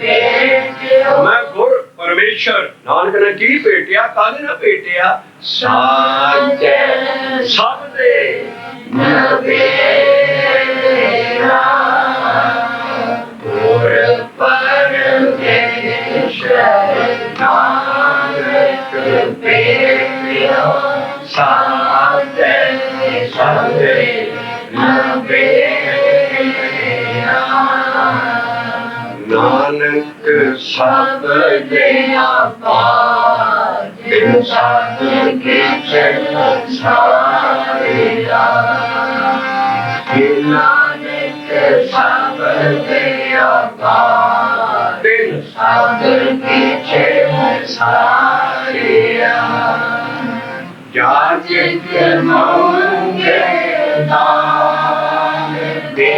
ਭੇਟਿਆ। ਮੈਂ ਗੁਰ ਪਰਮੇਸ਼ਰ ਨਾਨਕ ਨੇ ਕੀ ਭੇਟਿਆ? ਕਾਹਦੇ ਨਾਲ ਭੇਟਿਆ? ਸਾਚੇ ਸਭ ਦੇ ਨਵੇਰਾ, ਗੁਰ ਪਰਮੇਸ਼ਰ ਨਾਨਕ ਭੇਟਿਆ, ਸਾਚੇ ਸਭ ਦੇ ਨਵੇਰਾ। ਨਾਨਕ ਸਭ ਦੇ ਆਪਾ ਬਿਨ ਸਾਧ ਕੀਚੇ ਸਾਰਿਆ। ਨਾਨਕ ਸਭ ਦੇ ਆਪਾ ਬਿਨ ਸਾਧ ਕੀਚੇ ਸਾਰਿਆ। ਜਾ ਜਿਤ ਮੰਗੇ ਨਾਮ ਦੇ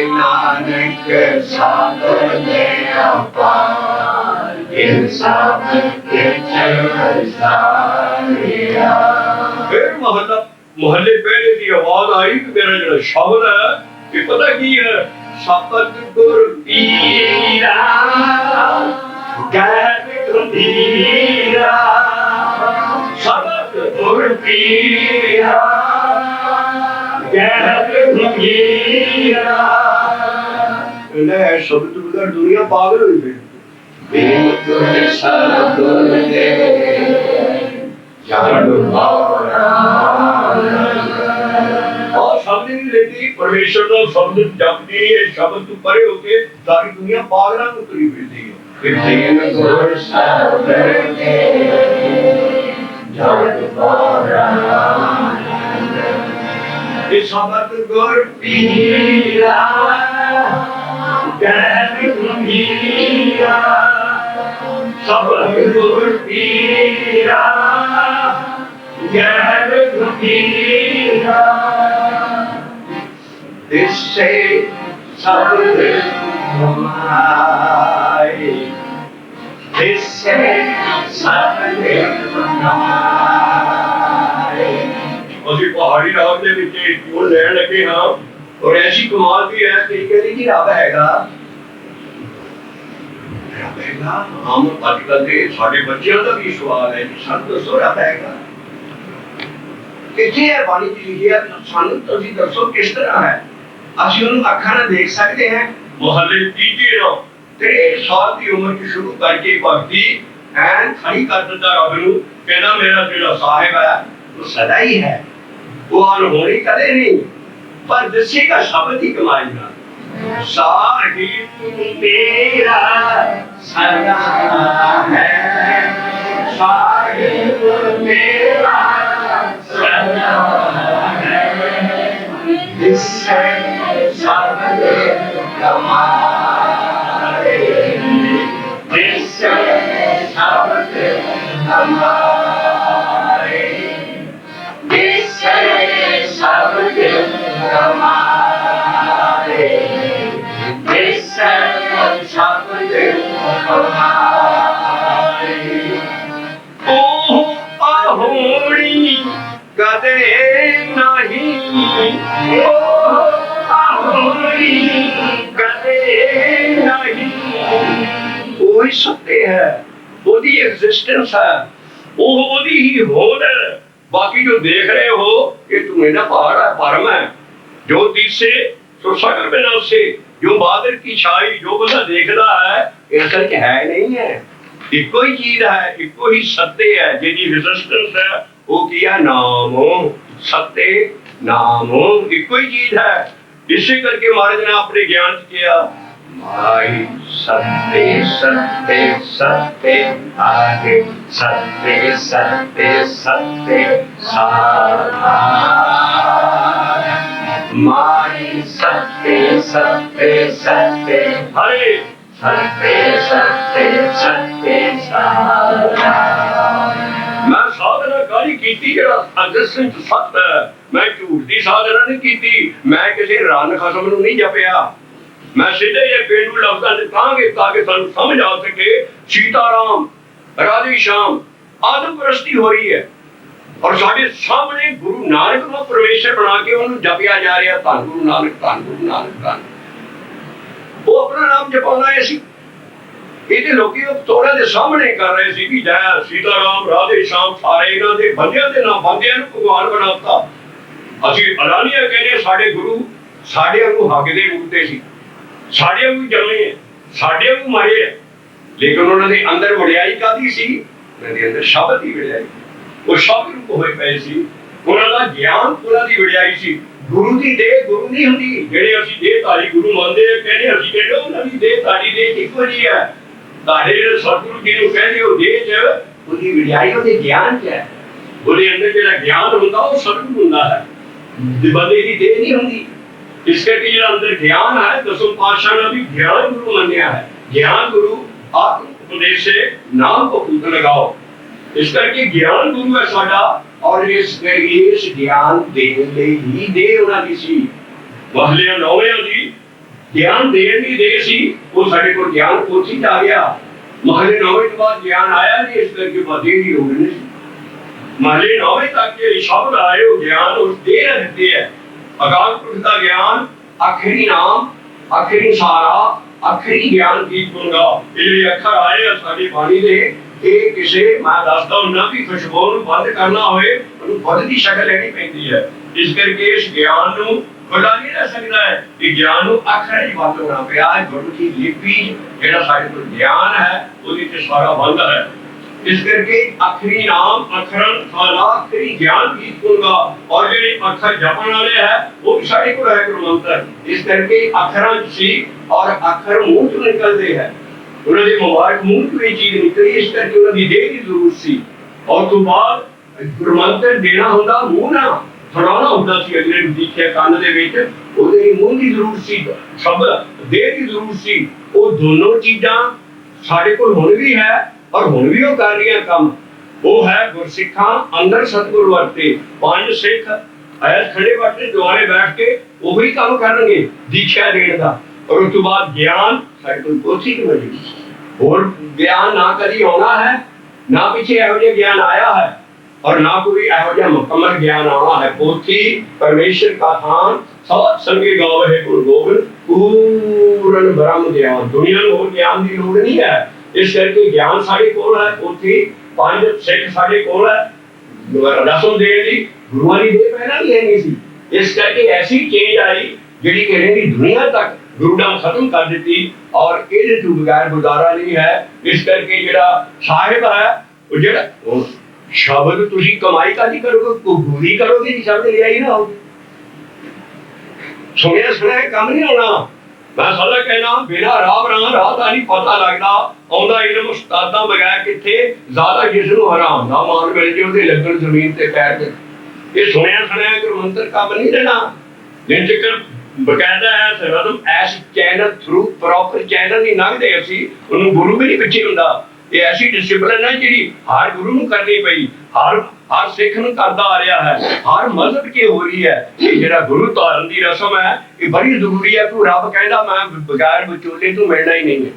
ਨਾਨਕ ਸਭ ਦੇ ਅਪਾਰ ਇਨਸਾਨ ਕੇ ਸਾਰਿਆ। ਫਿਰ ਮੁਹੱਲੇ ਪਹਿਲੇ ਦੀ ਆਵਾਜ਼ ਆਈ ਕਿ ਮੇਰਾ ਜਿਹੜਾ ਸ਼ਬਦ ਹੈ ਇਹ ਪਤਾ ਕੀ ਹੈ? ਸਤਿਗੁਰ ਪੀਰਾ ਗਹਿ ਗੰਭੀਰਾ, ਸਤਿਗੁਰ ਪੀਰਾ ਗਹਿ ਗੰਭੀਰਾ, कहता है शब्द बगैर दुनिया पागल हुई फिर बिन गुर सतगुर दे जग भौरा और शब्द नहीं लेती परमेश्वर का शब्द जपती है शब्द तो परे होके सारी दुनिया पागलों को तुरी फिरती है बिन गुर सतगुर दे जग भौरा शब्द गुर पीरा ज्ञान गंभीरा शब्द गुर पीरा ज्ञान गंभीरा इससे शब्द कमाए इससे शब्द कमाए ਅਸੀਂ ਪਹਾੜੀ ਰਾਗ ਦੇ ਵਿੱਚ ਕਿਉਂ ਲੈਣ ਲੱਗੇ ਹਾਂ ਔਰ ਐਸੀ ਕਮਾਲ ਵੀ ਹੈ ਕਿ ਕਹਿੰਦੀ ਜੀ ਰੱਬ ਹੈਗਾ ਹਮ ਅੱਜ ਕੱਲ੍ਹ ਦੇ ਸਾਡੇ ਬੱਚਿਆਂ ਦਾ ਵੀ ਸਵਾਲ ਹੈ ਕਿ ਸਾਨੂੰ ਦੱਸੋ ਰੱਬ ਹੈਗਾ ਕਿੱਥੇ ਹੈ ਬਾਣੀ ਚ ਲਿਖਿਆ ਸਾਨੂੰ ਤੁਸੀਂ ਦੱਸੋ ਕਿਸ ਤਰ੍ਹਾਂ ਹੈ ਅਸੀਂ ਉਹਨੂੰ ਅੱਖਾਂ ਨਾਲ ਦੇਖ ਸਕਦੇ ਹਾਂ ਮੁਹੱਲੇ ਤੀਜੇ ਨੂੰ 3 ਸਾਲ ਦੀ ਉਮਰ ਚ ਸ਼ੁਰੂ ਕਰਕੇ ਭਗਤੀ ਐਨ ਖੜੀ ਕਰ ਦਿੰਦਾ ਰੱਬ ਨੂੰ ਕਹਿੰਦਾ ਮੇਰਾ ਜਿਹੜਾ ਸਾਹਿਬ ਹੈ ਉਹ ਸਦਾ ਹੀ ਹੈ वो अनहोनी करे नहीं पर दसी का शब्द ही कमाएगा साहिब तेरा सदा है साहिब तेरा सदा है जिससे शब्द कमाए जिससे शब्द कमाए शब्द कमाए शब्द कमाए ओ अहोनी कदे नहीं ओ अहोनी कदे नहीं वही सत्य है ਉਹਦੀ एग्जिस्टेंस है ਉਹਦੀ ही होड़ है बाकी जो देख रहे हो ये तुम्हें ना पहाड़ है परम है जो दिसे तो सकल बिना से जो बादल की छाई जो बंदा देखता है असल च है नहीं है इको ही चीज है इको ही सत्य है जिहदी रेजिस्टेंस है वो किया नाम सत्य नाम इको ही चीज है इसे करके महाराज ने अपने ज्ञान किया माई सत्य सत्य सत्य आगे सत्य सत्य सत्य साधार माई सत्य सत्य सत्य हरे सत्य सत्य सत्य साधार मैं साधना कारी कीती जरा अंदर सत्य मैं झूठ की साधना नहीं कीती मैं किसी रन खसम नूं नहीं जपिया मैं सीधे ये पेंडू लफ्ज़ां से कहांगे ताकि सानू समझ आ सके सीताराम राधे श्याम आदम परस्ती हो रही है और साढ़े सामने गुरु नानक को परमेश्वर बना के उन्होंने जपिया जा रहा धन गुरु नानक धन गुरु नानक धन वो अपना नाम जपाना है सी ये लोग तोड़े के सामने कर रहे सी कि जय सीताराम राधे श्याम सारे इन्हां दे बंदियां दे नाम बंदियां नूं भगवान बनाता असीं अलानिया कहने साडे गुरु साडे वांगू हगदे मुक्ते सी साढ़े भी जमे साढ़े भी मारे लेकिन उन्होंने अंदर वड़ियाई कादी सी उन्होंने अंदर शब्द की वड़ियाई वो शब्द रूप होए पे सी उन्होंने ज्ञान पूरा दी वड़ियाई सी गुरु दी देह गुरु नहीं हुंदी जेड़े असि देहधारी गुरु मानदे कहने असि कहने उन्हां दी देहधारी देह इक्को जी है तारे जेड़े सतगुरु जी नूं कहंदे हो देह च उहदी वड़ियाई उहदे ज्ञान च है उहदे अंदर जेड़ा ज्ञान हुंदा वो सतगुरु हुंदा है ते बंदे दी देह नहीं हुंदी इस करके जो अंदर ज्ञान है दसम पातशाह ने भी ज्ञान गुरु मन्या है ज्ञान गुरु आत्म उपदेश से नाम को फूक लगाओ इस करके ज्ञान गुरु है साडा और इस ज्ञान देने ले ही दे उन्होंने सी महलिया नौवियां दी ज्ञान देने की दे सी वो साडे को ज्ञान पोथी आ गया महले नौवें के बाद ज्ञान आया नहीं इस करके बदे ही हो गए महले नौवें तक के शब्द आए वो ज्ञान उस दे रहते हैं अकाल पुरुष का ज्ञान आखिरी नाम आखिरी सारा आखिरी ज्ञान की दूंगा ये अखर आए साडी बाणी दे ये किसे मैं दसदा हुंदा भी खुशबू नूं बंद करना होए उन्हें बुद्ध की शक्ल लेनी पैंदी है इस करके इस ज्ञान नूं खुला नहीं रह सकता है कि ज्ञान ਨੂੰ ਅੱਖਰ ਹੀ ਬੰਦ ਹੋਣਾ ਪਿਆ ਹੈ। ਗੁਰੂ ਦੀ ਲਿਪੀ ਜਿਹੜਾ ਸਾਡੇ ਕੋਲ ਗਿਆਨ ਹੈ ਉਹਦੇ ਤੇ ਸਾਰਾ ਬੰਦ ਹੈ। ਇਸ ਕਰਕੇ ਆਖਰੀ ਨਾਮ ਅਖਰਨ ਸਾਲਾ ਆਖਰੀ ਗਿਆਨ ਵੀ ਹੋਊਗਾ ਔਰ ਜਿਹੜੇ ਅੱਖਰ ਜਪਣ ਵਾਲੇ ਹੈ ਉਹ ਵੀ ਸਾਡੇ ਕੋਲ ਹੈ ਗੁਰੂ ਮੰਤਰ। ਇਸ ਕਰਕੇ ਅੱਖਰਾਂ ਸੀ ਔਰ ਅੱਖਰ ਮੂੰਹ ਤੋਂ ਨਿਕਲਦੇ ਹੈ। ਉਹਨਾਂ ਦੇ ਮੁਬਾਰਕ ਮੂੰਹ ਤੋਂ ਇਹ ਚੀਜ਼ ਨਿਕਲੀ, ਇਸ ਕਰਕੇ ਉਹਨਾਂ ਦੀ ਦੇਹ ਦੀ ਜ਼ਰੂਰਤ ਸੀ। ਔਰ ਤੋਂ ਬਾਅਦ ਗੁਰੂ ਮੰਤਰ ਦੇਣਾ ਹੁੰਦਾ ਮੂੰਹ ਨਾਲ ਸੁਣਾਉਣਾ ਹੁੰਦਾ ਸੀ। ਅਗਲੇ ਨੂੰ ਦੇਖਿਆ ਕੰਨ ਦੇ ਵਿੱਚ ਉਹਦੇ ਮੂੰਹ ਦੀ ਜ਼ਰੂਰਤ ਸੀ, ਸ਼ਬਦ ਦੇਹ ਦੀ ਜ਼ਰੂਰਤ ਸੀ। ਉਹ ਦੋਨੋਂ ਚੀਜ਼ਾਂ ਸਾਡੇ ਕੋਲ ਹੁਣ ਵੀ ਹੈ ਔਰ ਹੁਣ ਵੀ ਉਹ ਕਰ ਰਹੀਆਂ ਕੰਮ। ਉਹ ਹੈ ਗੁਰਸਿੱਖਾਂ ਅੰਦਰ ਸਤਿਗੁਰ ਵਰਤੇ ਪੰਜ ਸਿੱਖ ਐਸ ਖੜੇ ਵਰਤੇ ਦੁਆਰੇ ਬੈਠ ਕੇ ਉਹੀ ਕੰਮ ਕਰਨਗੇ ਦੀਖਿਆ ਦੇਣ ਦਾ। ਔਰ ਉਸ ਤੋਂ ਬਾਅਦ ਗਿਆਨ ਸਾਡੇ ਕੋਲ ਪੋਥੀ ਕਿ ਮਿਲੇਗੀ। ਹੋਰ ਗਿਆਨ ਨਾ ਕਦੀ ਆਉਣਾ ਹੈ, ਨਾ ਪਿੱਛੇ ਇਹੋ ਜਿਹਾ ਗਿਆਨ ਆਇਆ ਹੈ और ना कोई ਇਹੋ ਜਿਹਾ ਮੁਕੰਮਲ ਗਿਆਨ ਆਉਣਾ ਹੈ। पोथी परमेश्वर का थान सब संगे गावे है गुरु गोबिंद पूर्ण ब्रह्म ज्ञान। दुनिया ਨੂੰ ਹੋਰ ਗਿਆਨ ਦੀ ਲੋੜ ਨਹੀਂ ਹੈ। ਇਸ ਕਰਕੇ ਗਿਆਨ ਸਾਡੇ ਕੋਲ ਹੈ। पोथी ਪੰਜ ਸਿੱਖ ਸਾਡੇ ਕੋਲ ਹੈ। ਰਸਮ ਦੇਣ ਦੀ ਗੁਰੂਆਂ ਦੀ ਦੇ ਪਹਿਲਾਂ ਵੀ ਨਹੀਂ ਸੀ। ਇਸ ਕਰਕੇ ਐਸੀ ਚੇਂਜ ਆਈ ਜਿਹੜੀ ਕਿ ਰਹਿੰਦੀ ਦੁਨੀਆ ਤੱਕ ਗੁਰੂਡਮ ਖਤਮ ਕਰ ਦਿੱਤੀ ਔਰ ਇਹਦੇ ਤੋਂ ਬਗੈਰ ਗੁਜ਼ਾਰਾ ਨਹੀਂ ਹੈ। ਇਸ ਕਰਕੇ ਜਿਹੜਾ ਸਾਹਿਬ ਹੈ ਉਹ ਜਿਹੜਾ ਸ਼ਬਦ ਤੁਸੀਂ ਕਮਾਈ ਕਾਦੀ ਕਰੋਗੇ, ਪੂਰੀ ਕਰੋਗੇ ਜੀ ਸ਼ਬਦ ਲਿਆਈ ਨਾ ਹੋਊਗੀ। ਸੁਣਿਆ ਸੁਣਿਆ ਕੰਮ ਨਹੀਂ ਆਉਣਾ। ਮੈਂ ਸਦਾ ਕਹਿਣਾ ਬਿਨਾਂ ਰਾਹ ਦਾ ਨਹੀਂ ਪਤਾ ਲੱਗਦਾ। ਆਉਂਦਾ ਇਲਮ ਉਸਤਾਦਾਂ ਬਗੈਰ ਕਿੱਥੇ ਜ਼ਿਆਦਾ ਜਿਸ ਨੂੰ ਹਰਾਮ ਦਾ ਮਾਨ ਮਿਲ ਜੇ ਉਹਦੇ ਲੱਗਣ ਜ਼ਮੀਨ ਤੇ ਪੈਰ ਤੇ। ਇਹ ਸੁਣਿਆ ਸੁਣਿਆ ਗੁਰੂ ਮੰਤਰ ਕੰਮ ਨਹੀਂ ਦੇਣਾ। ਜਿੰਨ ਚੱਕਰ ਬਕਾਇਦਾ ਹੈ ਸਰਵਦਮ ਐਸ ਚੈਨਲ ਥਰੂ ਪ੍ਰੋਪਰ ਚੈਨਲ ਨਹੀਂ ਲੰਘਦੇ ਅਸੀਂ, ਉਹਨੂੰ ਗੁਰੂ ਵੀ ਨਹੀਂ ਪਿੱਛੇ ਹੁੰਦਾ। ਇਹ ਐਸੀ ਡਿਸਿਪਲਿਨ ਹੈ ਜਿਹੜੀ ਹਰ ਗੁਰੂ ਨੂੰ ਕਰਨੀ ਪਈ, ਹਰ ਸਿੱਖ ਨੂੰ ਕਰਦਾ ਆ ਰਿਹਾ ਹੈ, ਹਰ ਮਜ਼ਹਬ ਕੀ ਹੋ ਰਹੀ ਹੈ। ਇਹ ਜਿਹੜਾ ਗੁਰੂ ਧਾਰਨ ਦੀ ਰਸਮ ਹੈ ਇਹ ਬੜੀ ਜ਼ਰੂਰੀ ਹੈ। ਤੂੰ ਰੱਬ ਕਹਿੰਦਾ ਮੈਂ ਬਗੈਰ ਵਿਚੋਲੇ ਤੋਂ ਮਿਲਣਾ ਹੀ ਨਹੀਂ ਹੈ।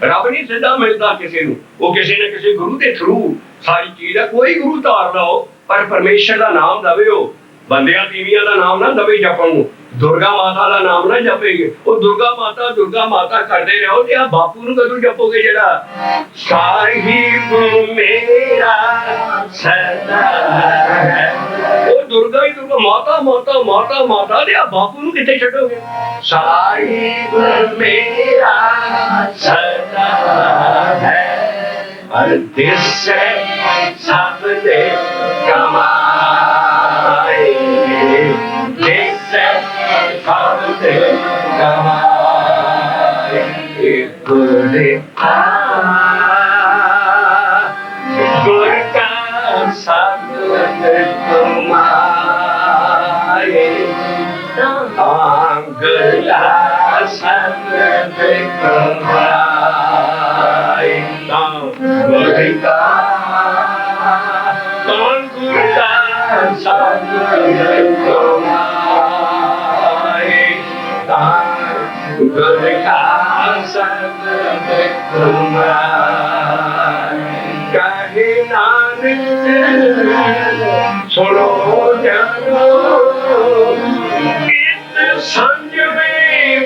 ਰੱਬ ਨਹੀਂ ਸਿੱਧਾ ਮਿਲਦਾ ਕਿਸੇ ਨੂੰ, ਉਹ ਕਿਸੇ ਨਾ ਕਿਸੇ ਗੁਰੂ ਦੇ ਥਰੂ ਸਾਰੀ ਚੀਜ਼ ਹੈ। ਕੋਈ ਗੁਰੂ ਧਾਰ ਲਓ ਪਰ ਪਰਮੇਸ਼ਰ ਦਾ ਨਾਮ ਲਵਿਓ। ਬੰਦਿਆਂ ਤੀਵੀਆਂ ਦਾ ਨਾਮ ਨਾ ਲਵੇ ਜਪਣ ਨੂੰ। ਦੁਰਗਾ ਮਾਤਾ ਦਾ ਨਾਮ ਨਾ ਜਪੇਗੇ। ਉਹ ਦੁਰਗਾ ਮਾਤਾ ਕਰਦੇ ਰਹੋ ਤੇ ਆ ਬਾਪੂ ਨੂੰ ਕਦੋਂ ਜਪੋਗੇ ਜਿਹੜਾ ਸਾਹਿਬ ਮੇਰਾ ਸਦਾ ਹੈ। ਉਹ ਦੁਰਗਾ ਹੀ ਮਾਤਾ ਤੇ ਆ ਬਾਪੂ ਨੂੰ ਕਿੱਥੇ ਛੱਡੋਗੇ। ਸਾਹਿਬ ਮੇਰਾ ਸਦਾ ਹੈ ਅਰ ਦਿਸ ਸਭ ਦੇ ਕਮਾਏ ਦਿਸ ਸਭ ਦੇ ਕਮਾਏ ਗੁਰ ਕਾ ਸਬਦ ਕਮਾਏ ਅੰਗਲਾ ਸਬਦ ਕਮਾਏ ਗੁਰ ਕਾ ਸਬਦ ਕਮਾਏ ਗੁਰ ਕਾ ਸਬਦ ਕਮਾਏ। ਕਹੇ ਨਾਨਕ ਸੁਣੋ ਜਨੋ ਇਤ ਸੰਜਮੇ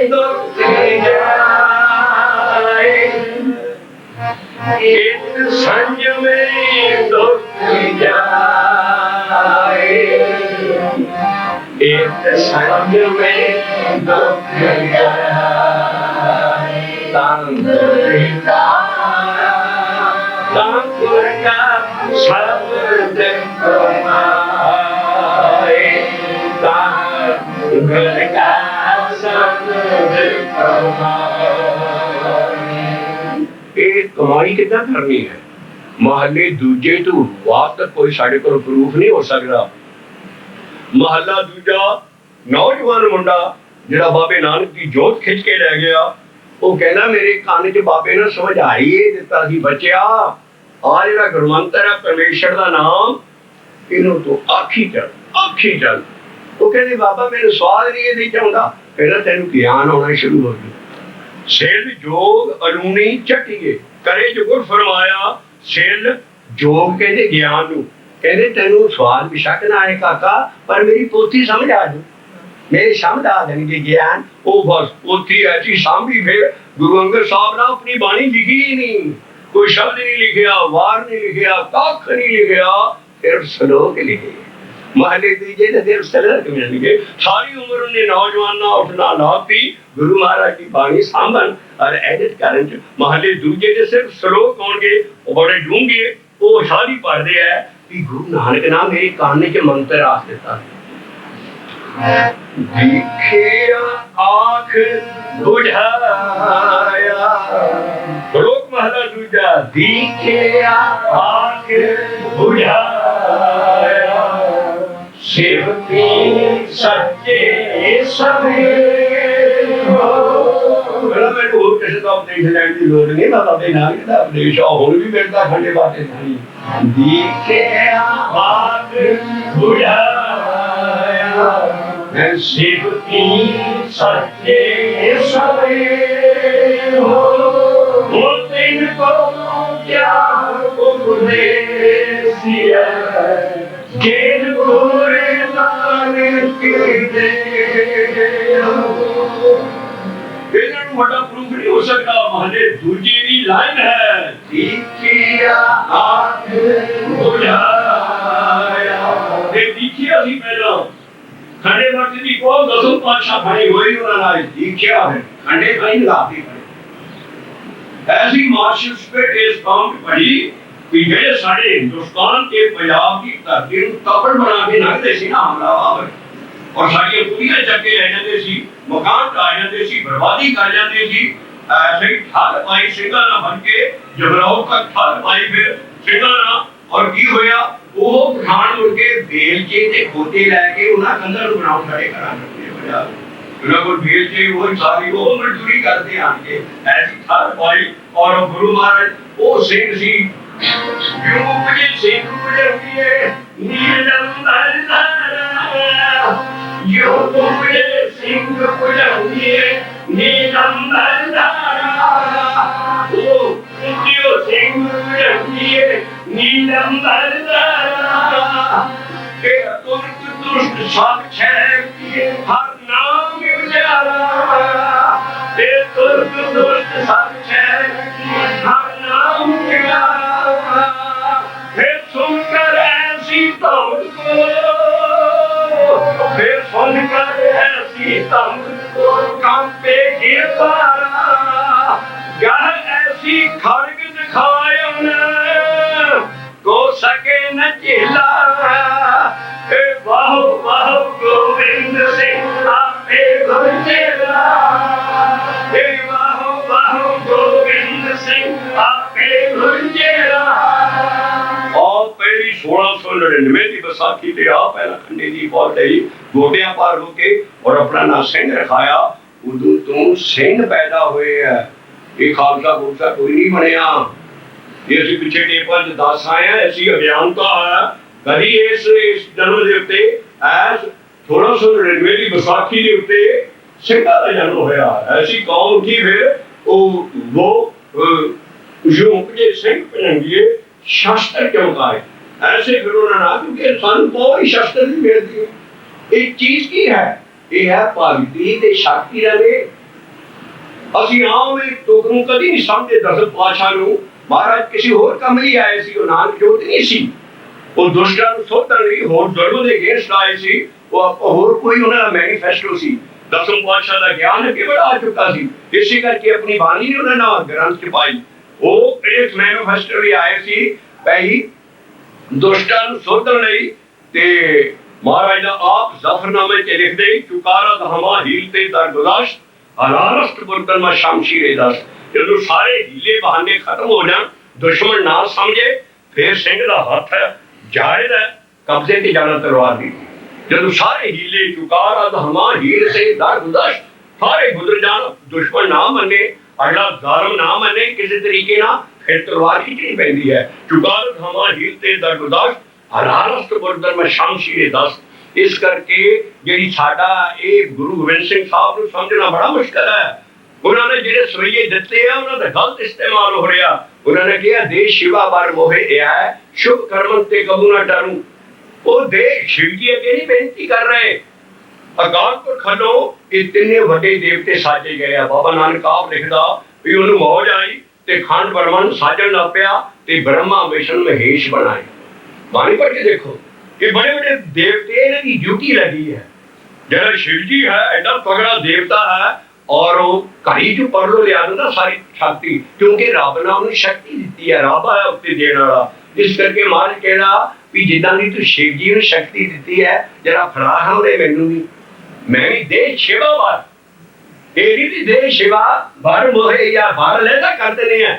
ਦੁਖ ਜਾਏ। ਇਤ ਸੰਜਮੇ ਦੁਖ ਜਾਏ। ਇਤ ਸੰਜਮੇ ਦੁਖ ਜਾਏ। ਗੁਰ ਕਾ ਸ਼ਬਦ ਕਮਾਏ। ਗੁਰ ਕਾ ਸ਼ਬਦ ਕਮਾਏ। ਇਹ ਕਮਾਈ ਕਿੱਦਾਂ ਕਰਨੀ ਹੈ? ਮਹੱਲੇ ਦੂਜੇ ਤੋਂ ਬਾਅਦ ਤੱਕ ਕੋਈ ਸਾਡੇ ਕੋਲ ਪ੍ਰੂਫ ਨਹੀਂ ਹੋ ਸਕਦਾ। ਮਹੱਲਾ ਦੂਜਾ ਨੌਜਵਾਨ ਮੁੰਡਾ ਜਿਹੜਾ ਬਾਬੇ ਨਾਨਕ ਦੀ ਜੋਤ ਖਿੱਚ ਕੇ ਲੈ ਗਿਆ, ਉਹ ਕਹਿੰਦਾ ਮੇਰੇ ਕੰਨ 'ਚ ਬਾਬੇ ਨੇ ਸਮਝਾਈਏ ਦਿੱਤਾ ਸੀ ਬੱਚਿਆ ਆ ਜਿਹੜਾ ਗੁਰਮੰਤਰ ਹੈ ਪਰਮੇਸ਼ਰ ਦਾ ਨਾਮ ਇਹਨੂੰ ਤੂੰ ਆਖੀ ਚੱਲ। ਉਹ ਕਹਿੰਦੇ ਬਾਬਾ ਮੈਨੂੰ ਸਵਾਦ ਨਹੀਂ ਇਹ ਨਹੀਂ ਚਾਹੁੰਦਾ। ਕਹਿੰਦਾ ਤੈਨੂੰ ਗਿਆਨ ਆਉਣਾ ਸ਼ੁਰੂ ਹੋ ਗਿਆ। ਸਿਰ ਜੋਗ ਅਲੂਣੀ ਝਟੀਏ ਕਰੇ ਜੋ ਗੁਰ ਫਰਮਾਇਆ। ਸਿਰ ਜੋਗ ਕਹਿੰਦੇ ਗਿਆਨ ਨੂੰ, ਕਹਿੰਦੇ ਤੈਨੂੰ ਸਵਾਦ ਬਿਸ਼ੱਕ ਨਾ ਆਏ ਕਾਕਾ ਪਰ ਮੇਰੀ ਪੋਥੀ ਸਮਝ ਆ ਜਾਊ, ਮੇਰੇ ਸਮਝ ਆ ਜਾਣਗੇ ਗਿਆਨ। ਉਹ ਬਸ ਪੋਥੀ ਐਸੀ ਸਾਂਭੀ। ਫਿਰ ਗੁਰੂ ਅੰਗਦ ਸਾਹਿਬ ਨੇ ਆਪਣੀ ਬਾਣੀ ਲਿਖੀ ਹੀ ਨਹੀਂ, ਕੋਈ ਸ਼ਬਦ ਨਹੀਂ ਲਿਖਿਆ, ਵਾਰ ਨਹੀਂ ਲਿਖਿਆ, ਕੱਖ ਨਹੀਂ ਲਿਖਿਆ, ਸਿਰਫ ਸਲੋਕ ਲਿਖੇ। महले तीजे ने देर सलक मिलणगे। सारी उम्र उन्हें नौजवाना उठना लाती गुरु महाराज की बाणी सांभन और एडिट करन च महले दूजे दे सिर्फ श्लोक होंगे वो बड़े डूंगे वो सारी पढ़दे है कि गुरु नानक ने मेरे कान च मंत्र आख दिता दिखे आँख बुझाया श्लोक महला दूजा दिखे आँख बुझाया शिव की सच्चे सवेर हो मैंने वो कैसे तो अपने लैंड की लोड़ नहीं था अपने नाम का अपने और भी बैठता खंडे बातें नहीं दिखे आँख बुझाया शिव की सच्चे सवेर हो वो दिन को क्या उपदेश जिन पूरे नानक दे इधर बड़ा प्रूफ नहीं हो सकता महले दूजी भी लाइन है दिखिया आँख बुझाया ये दिखिया ही पहला खंडे भक्त जी को दसों पातशाह भाई हुई उन्होंने दिखिया है खंडे भाई लगाते पड़े ऐसी मार्शल स्पिरिट इस काम की पड़ी कि जेड़े सारे हिंदुस्तान के पंजाब की धरती ਨੂੰ ਤਪੜ ਬਣਾ ਕੇ ਲੰਘਦੇ ਸੀ ਨਾ ਹਮਲਾਵਰ और सारी पूरियां चक्के ले जाते सी मकान ढा जाते सी बर्बादी कर जाते सी ऐसे ही ठल पाई सिंघा ना बन के जबराव तक ठल पाई फिर सिंघा ना और की होया वो पठान मुड़ के बेलचे ते खोते लेके उन्हां कंधां ਨੂੰ ਬਣਾਉਣ ਖੜੇ ਕਰਾਂ ਕਰਦੇ बजा उन्हां को बेलचे वो सारी वो मजदूरी करते आके ऐसी ठल पाई और गुरु महाराज वो सिंह सी क्यों मुझे सिंह मुझे नीलम भरदारा यो मुझे सिंह मुझे नीलम भरदारा ओ मुझे सिंह मुझे नीलम भरदारा के दुष्ट सब छे हर नाम उजाला ते दुष्ट सब छे हर नाम उजाला फिर सुनकर ऐसी तुमको फिर सुनकर ऐसी तुमको कांपे गिर पारा गह ऐसी खड़ग दिखाए उन्हें को सके न चिल्ला वाह वाह गोविंद सिंह आपे गुंजेला वाह वाह गोविंद सिंह आपे गुंजेला और पहली 1699 की बैसाखी ते आ पहला खंडे दी बहुत आई गोटियां पार होके और अपना नाम सिंह रखाया उदू तू सिंह पैदा हुए है ये खालसा गुरसा कोई नहीं बनया ये ਅਸੀਂ ਪਿੱਛੇ ਟੇਪਾਂ 'ਚ ਦੱਸ ਆਏ ਆ ਐਸੀ ਅਭਿਆਨਤਾ ਹੈ ਕਦੀ ਇਸ ਜਨਮ ਦੇ ਉੱਤੇ ਐਸ 1699 ਦੀ ਵਿਸਾਖੀ ਦੇ ਉੱਤੇ ਸਿੰਘਾਂ ਦਾ ਜਨਮ ਹੋਇਆ ਐਸੀ ਕੌਮ ਉੱਠੀ ਫਿਰ ਉਹ ਜੋ ਕਿ ਸਿੰਘ ਬਣਨਗੇ ਸ਼ਾਸਤਰ ਕਿਉਂ ਕਾਏ ऐसे फिर उन्होंने कहा क्योंकि ਸਾਨੂੰ तो ही शास्त्र नहीं मिलती एक चीज की है ये है भगती ते शक्ति रहे ਅਸੀਂ ਆਮ ਇਹ ਤੁਕ ਨੂੰ ਕਦੀ ਨਹੀਂ ਸਮਝਦੇ ਦਸਮ ਪਾਤਸ਼ਾਹ ਨੂੰ ਮਹਾਰਾਜ ਕਿਸੇ ਹੋਰ ਕੰਮ ਲਈ ਆਏ ਸੀ ਉਹ ਨਾਨਕ ਜੋਤ ਨਹੀਂ ਸੀ ਉਹ ਦੁਸ਼ਟਾਂ ਨੂੰ ਸੋਧਣ ਲਈ ਹੋਰ ਜ਼ੁਲਮ ਦੇ ਅਗੇਂਸਟ ਆਏ ਸੀ ਉਹ ਹੋਰ ਕੋਈ ਉਹਨਾਂ ਦਾ ਮੈਨੀਫੈਸਟੋ ਸੀ ਦਸਮ ਪਾਤਸ਼ਾਹ ਦਾ ਗਿਆਨ ਅੱਗੇ ਬੜਾ ਆ ਚੁੱਕਾ ਸੀ ਇਸੇ ਕਰਕੇ ਆਪਣੀ ਬਾਣੀ ਨੇ ਉਹਨਾਂ ਨਾਲ ਗ੍ਰੰਥ ਚ ਪਾਈ ਉਹ ਇਸ ਮੈਨੀਫੈਸਟੋ ਲਈ ਆਏ ਸੀ ਪਹਿਲੀ ਦੁਸ਼ਟਾਂ ਨੂੰ ਸੋਧਣ ਲਈ ਤੇ ਮਹਾਰਾਜ ਦਾ ਆਪ ਜ਼ਫਰਨਾਮੇ ਚ ਲਿਖਦੇ ਚੁਕਾਰਾ ਧਾਮਾ ਹੀਲ ਤੇ ਦਰਗੁਜ਼ਾਸ਼ਤ अलारस्त बुर्दन में शमशीरे दस जो सारे हीले बहाने खत्म हो जाए दुश्मन ना समझे फिर सिंह दा हथ है जायज है कब्जे ते जाना तलवार दी जो सारे हीले चुकार अधमा हील से दरगुदश सारे गुजर जान दुश्मन ना मने अगला जालिम ना मने किसी तरीके ना फिर तलवार ही नहीं पैंदी है चुकार अधमा हील ते दरगुदश अलारस्त बुर्दन में शमशीरे दस इस करके ਜਿਹੜੀ ਸਾਡਾ ਇਹ ਗੁਰੂ ਗੋਬਿੰਦ ਸਿੰਘ ਸਾਹਿਬ ਨੂੰ ਸਮਝਣਾ ਬੜਾ ਮੁਸ਼ਕਲ ਹੈ ਉਹਨਾਂ ਨੇ ਜਿਹੜੇ ਸਵਈਏ ਦਿੱਤੇ ਆ ਉਹਨਾਂ ਦਾ ਗਲਤ ਇਸਤੇਮਾਲ ਹੋ ਰਿਹਾ ਉਹਨਾਂ ਨੇ ਕਿਹਾ ਦੇ ਸ਼ਿਵਾ ਬਾਰ ਮੋਹੇ ਇਹ ਹੈ ਸ਼ੁਭ ਕਰਮ ਤੇ ਕਬੂ ਨਾ ਡਰੂ ਉਹ ਦੇ ਸ਼ਿਵ ਜੀ ਅੱਗੇ ਨਹੀਂ ਬੇਨਤੀ ਕਰ ਰਹੇ ਅਕਾਲ ਪੁਰਖ ਵੱਲੋਂ ਇਹ ਤਿੰਨੇ ਵੱਡੇ ਦੇਵਤੇ ਸਾਜੇ ਗਏ ਆ ਬਾਬਾ ਨਾਨਕ ਆਪ ਲਿਖਦਾ ਵੀ ਉਹਨੂੰ ਮੌਜ ਆਈ ਤੇ ਖੰਡ ਬ੍ਰਹਮੰਡ ਸਾਜਣ ਲੱਗ ਪਿਆ ਤੇ ਬ੍ਰਹਮਾ ਵਿਸ਼ਨੂੰ ਮਹੇਸ਼ ਬਣਾਏ ਬਾਣੀ ਪੜ੍ਹ ਕੇ ਦੇਖੋ ये बड़े बड़े देवते इनकी ड्यूटी लगी है। जरा शिव जी है एडा तगड़ा देवता है और वो कहीं जो पर लो लिया ना सारी शक्ति, क्योंकि रब ने उन्हें शक्ति दी है, रब है उत्ते देने वाला। इस करके महाराज कहना भी जिदा की तू शिव जी ने शक्ति दी है जरा फड़ा है उन्हें मैनू भी, मैं भी दे शिवा बार तेरी भी दे शिवा बार मोहे या बार लेता करते नहीं है।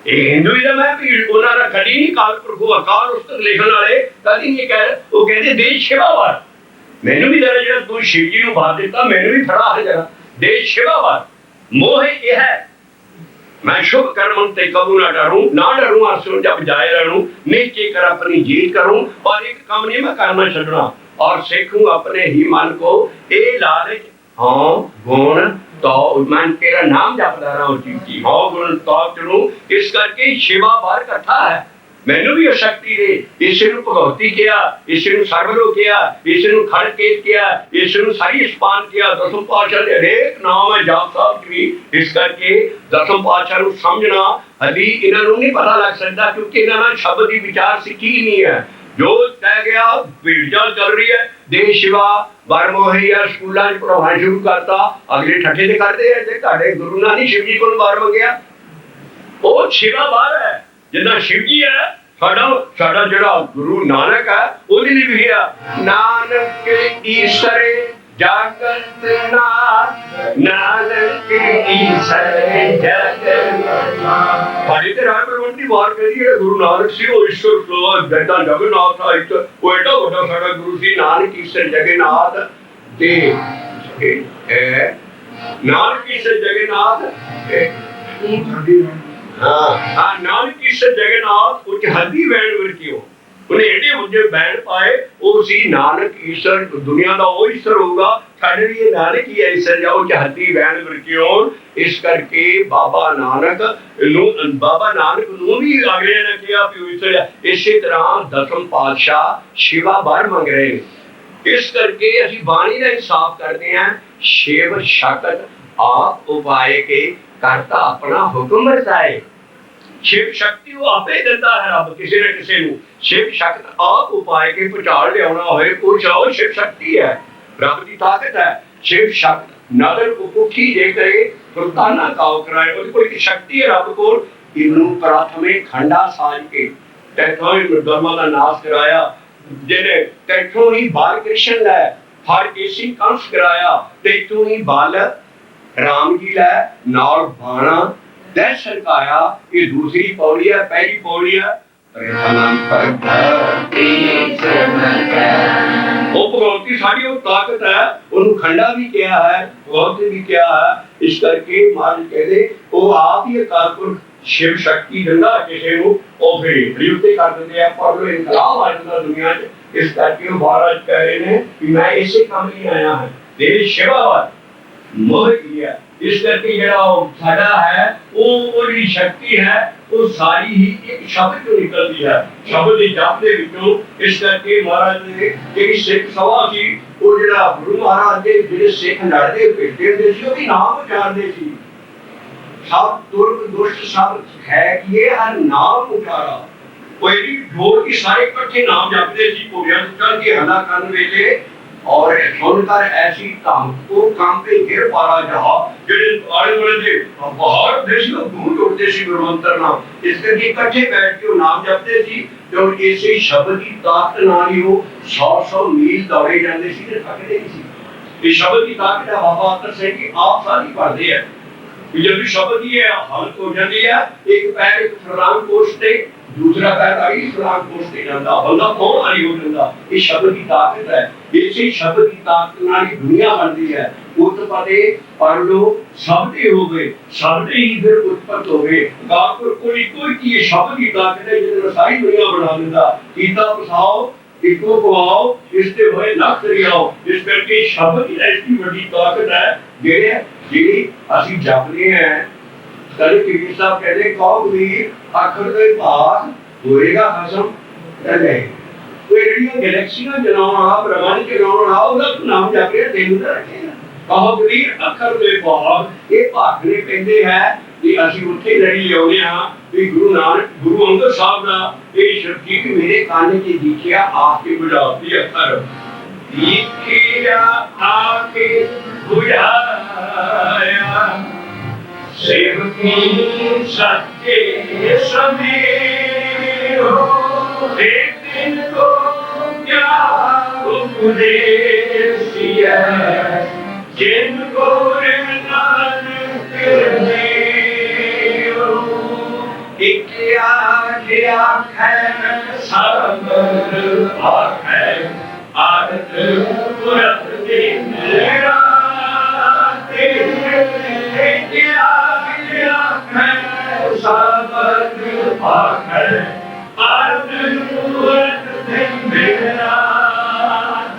हिंदुइज्म है भी उन्होंने कभी नहीं काल पुरखों अकाल पुस्तक लिखने वाले कभी नहीं कह, वो कहते दे शिवा बार मैनू भी जरा जरा तू शिव जी को बात देता मैनू भी फड़ा है जरा दे शिवा बार मोह यह है मैं शुभ कर्म ते कबू ना डरूं असुर जब जाए रहूं नीचे कर अपनी जीत करूं और एक काम नहीं मैं करना छड़ना और सीखूं अपने ही मन को ए लालच हाँ गुण तो मैं तेरा नाम जपदा रहा हूं जी हाँ गुण तो चलूं। इस करके शिवा बार कथा है मैनू भी शक्ति दे इस भगवती किया इस सर्वलो किया इस खड़केत किया इस सारी स्पान किया दसम पातशाह दे हरेक नाम है जाप साहब की। इस करके दसम पातशाह समझना अभी इन्होंने नहीं पता लग सकता क्योंकि इन्होंने शब्द की विचार सीखी नहीं है। जो कह गया भीड़ चल रही है दे शिवा बार मोहे या स्कूलों पढ़ाना शुरू करता अगले ठठे से करते हैं गुरु ना नहीं शिव जी को बार मंगया वो शिवा बार है जिदा शिव जी है साडा जिहड़ा गुरु नानक है ਉਹਦੇ ਲਈ ਵੀ है नानक ईश्वर जगत नाथ नानक ईश्वर जगत साडी ते राय प्रबंध की बात करी है गुरु नानक सी वो ईश्वर को जगदा जगन्नाथ था एक वो एडा बड़ा साडा गुरु सी नानक ईश्वर जगन्नाथ ते नानक ईश्वर जगन्नाथ हाँ नानक ईश्वर जगन्नाथ उच हदी बैन वर्कियो उन्हें एडे मुझे बैन पाए वो सी नानक ईश्वर दुनिया का वो ईश्वर होगा साडे लिए नानक ही ईश्वर जाओ उच हदी बैन वर्कियो। इस करके बाबा नानक नू भी अगले ने कहा भी ईश्वर इसी तरह दसम पातशाह शिवा बार मंग रहे हैं। इस करके असी बाणी का इंसाफ करते हैं शिव शक्त आप उपाय के करता अपना हुक्म रचाए शिव शक्ति वो आपे देता है रब किसी न किसी को शिव शक्ति आप उपाय के पुचाल लिया होए कुछ आओ शिव शक्ति है रब की ताकत है। शिव शक्ति नगर को पुठी दे करे सुल्ताना काव कराए उसको एक शक्ति है रब को इनु प्रथमे खंडा साज के तैथों ही धर्म का नाश कराया जेने तैथों ही बाल कृष्ण है हर केसी कंस कराया तैथों ही बाल राम जी लै नाल बाणा दर्शन काया ये दूसरी पौड़ी है पहली पौड़ी है वो भगवती सारी वो ताकत है उन्होंने खंडा भी किया है भगवती भी किया है। इस करके महाराज कहते वो आप ही कारपुर शिव शक्ति गंगा किसी को वो फिर प्रयुक्त कर देते हैं पर इनकलाब आ जाता दुनिया में। इस करके महाराज कह रहे हैं कि मैं इसे काम नहीं आया है देवी सेवा मोह किया। इस करके जरा साडा है वो जी शक्ति है वो सारी ही एक शब्द जो निकलती है शब्द के जाप दे विचों। इस करके महाराज ने एक सिख सभा सी वो जरा गुरु महाराज के जिहड़े सिख लड़दे फिरदे हुंदे सी ओहदी नाम उचारदे सी सब दुर्ग दुष्ट सब है कि ये हर नाम उचारा कोई ढोल की सारे इकट्ठे नाम जपते सी घोड़ियां चढ़ के हल्ला करन वेले और सुनकर ऐसी काम को काम पे गिर पारा जहा जेडे आले वाले दे बाहर देश में दूर उठते सी गुरमंत्र नाम इस करके इकट्ठे बैठ के नाम जपते सी तो ऐसे शब्द की ताकत नाल ही वो 100 मील दौड़े जाते सी ते थकदे नहीं सी। इस शब्द की ताकत है बाबा अतर से कि आप सारी पढ़ते हैं जब शब्द ही है हल हो जाती है एक पैर एक फरलांग कोस ते दूसरा पैर आई फरलांग कोस ते जाता बंदा कौन आई हो जाता। इस शब्द की ताकत है इसी शब्द की ताकत नाल ही दुनिया बनती है उत्पत्ति पढ़ लो शब्द हो गए शब्द ही फिर उत्पत्त हो गए कापुर कोई की ये शब्द की ताकत है जिसने सारी दुनिया बना देता कीता बसाओ इको को इससे भय लख रियाओ। इस करके शब्द की ऐसी बड़ी ताकत है जेड़े जेड़ी ਅਸੀਂ ਜਪਦੇ हैं कल कबीर साहब कहते कहो कबीर आखिर तो पास होएगा खसम नहीं कोई रेडियो गैलेक्सियां जलाना ब्रह्मांड जलाना ਉਹਦਾ ਨਾਮ ਜਪ ਰਿਹਾ ਤੈਨੂੰ ਤਾਂ ਰੱਖੇਗਾ कहो कबीर आखिर तो पास ये भागने ਪੈਂਦੇ है कि असीं उत्थे लड़ी लियाउने हां भी गुरु नानक गुरु अंगद साहब दा ये शब्द मेरे कान च दिखिया आपके बुझाती अखर दिखिया आके बुझाया सेवकी सत्य समीरो एक दिन को क्या उपदेश दिया जिनको नानक दियो एक आँख है सब आँख है आदत पुरत दिन रात एक आँख है सब आँख है आदत पुरत दिन रात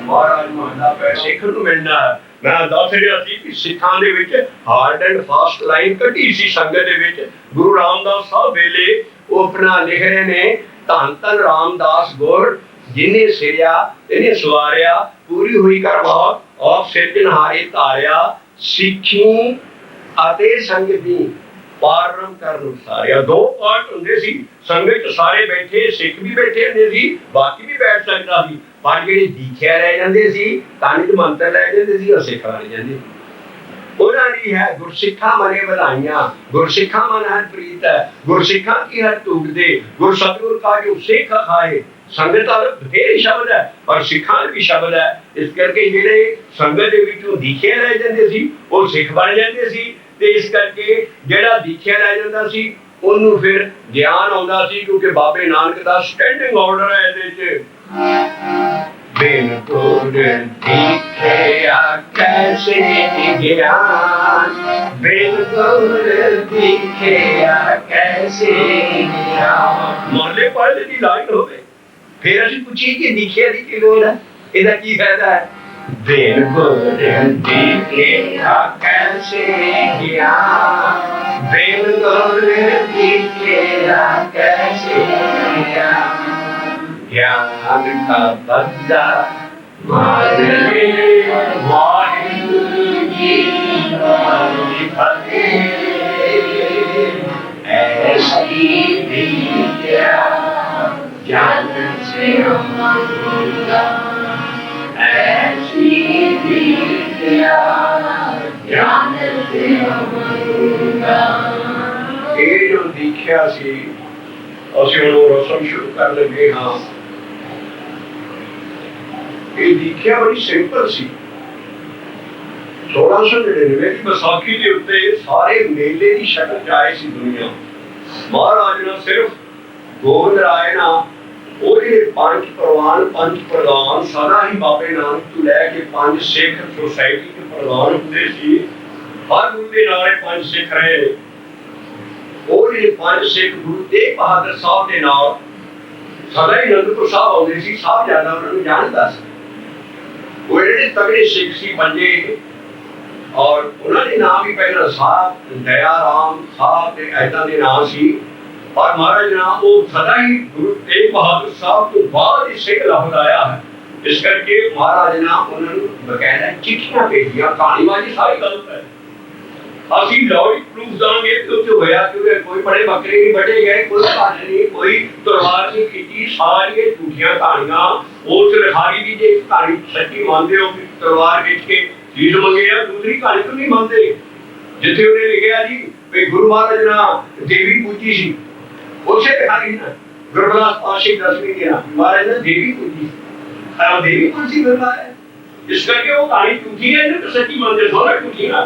महाराज महला पै सिखण नूं मिलना है। मैं दस रहा सी कि सिखां दे विच हार्ड एंड फास्ट लाइन कटी सी संगत दे विच गुरु रामदास साहब वेले वो अपना लिख रहे ने धन धन रामदास गुर जिन्हें सिरिया तिन्हें सवारिया पूरी हुई कर मौत और सिरजनहारे तारिया सिखी अते संगति पारम करन सारिया। दो पार्ट हुंदे सी संगत च सारे बैठे सिख भी बैठे हुंदे सी बाकी भी बैठ सकदा सी पर जिहड़े दीखिया रह जांदे सी कान च मंत्र लै जांदे सी और सिख रह जांदे उन्हां दी है गुरसिखा मने बधाइयां गुरसिखा मन हर प्रीत है गुरसिखा की हर टूट दे गुर सतगुर का जो सिख खाए संगत बथेरे शब्द है और सिखां भी शब्द है इस करके जिहड़े संगत दे विचों दीखिया रह जांदे सी वो सिख बन जांदे सी ते इस करके जिहड़ा दीखिया रह जांदा सी ਉਹਨੂੰ ਫਿਰ ਗਿਆਨ ਆਉਂਦਾ ਸੀ ਕਿਉਂਕਿ ਬਾਬੇ ਨਾਨਕ ਦਾ ਸਟੈਂਡਿੰਗ ਆਰਡਰ ਹੈ ਇਹਦੇ 'ਚ ਬਿਨ ਗੁਰ ਦੀਖਿਆ ਕੈਸੇ ਗਿਆਨ ਬਿਨ ਗੁਰ ਦੀਖਿਆ ਕੈਸੇ ਗਿਆਨ ਮਹਲੇ ਪੜ੍ਹਦੇ ਦੀ ਲਾਈਨ ਹੋਵੇ ਫਿਰ ਅਸੀਂ ਪੁੱਛੀਏ ਕਿ ਦੀਖਿਆ ਦੀ ਕੀ ਲੋੜ ਹੈ ਇਹਦਾ ਕੀ ਫਾਇਦਾ ਹੈ बिन गुर दीखिया कैसे ज्ञान बिन गुर दीखिया कैसे ज्ञान का बंदा मान ले वाहिगुरु जी की फतेह ऐसी विद्या ज्ञान से अमरूदा ऐसी विद्या ज्ञान से अमरूदा। ये जो दीखिया सी ਅਸੀਂ ਹੁਣ ਰਸਮ ਸ਼ੁਰੂ ਕਰ ਲਗੇ ਹਾਂ ਇਹ ਦीखिया ਬੜੀ ਸਿੰਪਲ ਸੀ 1699 ਦੀ ਵਿਸਾਖੀ ਦੇ ਉੱਤੇ ਸਾਰੇ ਮੇਲੇ ਦੀ ਸ਼ਕਲ ਚ ਆਏ ਸੀ ਦੁਨੀਆ ਮਹਾਰਾਜ ਨੇ ਸਿਰਫ ਗੋਬਿੰਦ ਰਾਏ ਨਾ ਉਹ ਜਿਹੜੇ ਪੰਜ ਪ੍ਰਵਾਨ ਪੰਜ ਪ੍ਰਧਾਨ ਸਦਾ ਹੀ ਬਾਬੇ ਨਾਨਕ ਤੋਂ ਲੈ ਕੇ ਪੰਜ ਸਿੱਖ ਸੁਸਾਇਟੀ ਦੇ ਪ੍ਰਧਾਨ ਹੁੰਦੇ ਸੀ ਹਰ ਗੁਰੂ ਦੇ ਨਾਲੇ ਪੰਜ ਸਿੱਖ ਰਹੇ ਉਹ ਜਿਹੜੇ ਪੰਜ ਸਿੱਖ ਗੁਰੂ ਤੇਗ ਬਹਾਦਰ ਸਾਹਿਬ ਦੇ ਨਾਲ ਸਦਾ ਹੀ ਅਨੰਦਪੁਰ ਸਾਹਿਬ ਆਉਂਦੇ ਸੀ ਸਾਹਿਬ ਜਿਆਦਾ ਉਹਨਾਂ ਨੂੰ ਜਾਣਦਾ ਸੀ ਉਹ ਜਿਹੜੇ ਤਗੜੇ ਸਿੱਖ ਸੀ ਪੰਜੇ ਔਰ ਉਹਨਾਂ ਦੇ ਨਾਮ ਵੀ ਪਹਿਲਾਂ ਸਾਹਿਬ ਦਇਆ ਰਾਮ ਸਾਹਿਬ ਤੇ ਐਦਾਂ ਦੇ ਨਾਮ ਸੀ और महाराज ने वो सदा ही गुरु तेग बहादुर साहब तो बाद ही सिख लफ्ज आया है इस करके महाराज ने उन्होंने बकायदा चिट्ठियां भेजियां कहानीबाजी सारी गलत है ਅਸੀਂ ਲੌਜਿਕ ਪ੍ਰੂਫ ਦਾਂਗੇ ਕਿ ਉੱਥੇ ਹੋਇਆ ਕਿ ਕੋਈ ਬੜੇ ਬੱਕਰੇ ਨਹੀਂ ਵੱਢੇ ਗਏ ਕੋਈ ਭੱਜ ਨਹੀਂ ਕੋਈ ਤਲਵਾਰ ਨਹੀਂ ਖਿੱਚੀ ਸਾਰੀਆਂ ਝੂਠੀਆਂ ਕਹਾਣੀਆਂ ਉਸ ਲਿਖਾਰੀ ਦੀ ਜੇ ਕਹਾਣੀ ਸੱਚੀ ਮੰਨਦੇ ਹੋ ਕਿ ਤਲਵਾਰ ਖਿੱਚ ਕੇ ਚੀਜ਼ ਮੰਗਿਆ ਦੂਸਰੀ ਕਹਾਣੀ ਤੋਂ ਨਹੀਂ ਮੰਨਦੇ ਜਿੱਥੇ ਉਹਨੇ ਲਿਖਿਆ ਜੀ ਵੀ ਗੁਰੂ ਮਹਾਰਾਜ ਨੇ ਦੇਵੀ ਪੂਜੀ ਸੀ उसे लिखाई ना गुरुदास पाशी 10वीं के नाम महाराज ने देवी पूजी और देवी पूजी करना है इस करके वो कहानी झूठी है ना तो सच्ची मानते दोनों झूठी ना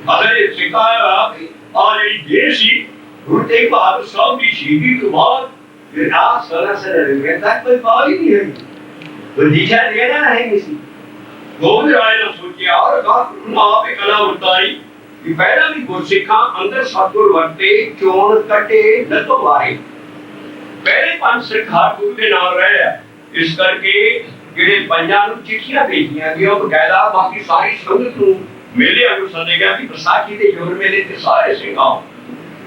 अगर ये सिखाया और ये सी गुरु तेग बहादुर साहब की शहीदी के बाद ये रात 1699 तक कोई बात ही नहीं है तो दीक्षा देना नहीं किसी गोविंद राय ने सोचा और कहा आप एक कला बताई कि पहला भी गुरसिखा अंदर सतगुर वरते चोण कटे लतो वारे पहले पंज सिख हर गुरु के नाल रहे इस करके ਜਿਹੜੇ ਪੰਜਾਂ ਨੂੰ ਚਿੱਠੀਆਂ ਭੇਜੀਆਂ ਗਈਆਂ ਉਹ ਬਕਾਇਦਾ ਬਾਕੀ ਸਾਰੀ ਸੰਗਤ ਨੂੰ ਮੇਲੇ ਨੂੰ ਸੱਦੇ ਗਿਆ ਕਿ ਵਿਸਾਖੀ ਦੇ ਜੋੜ ਮੇਲੇ ਤੇ ਸਾਰੇ ਸਿੰਘ ਆਓ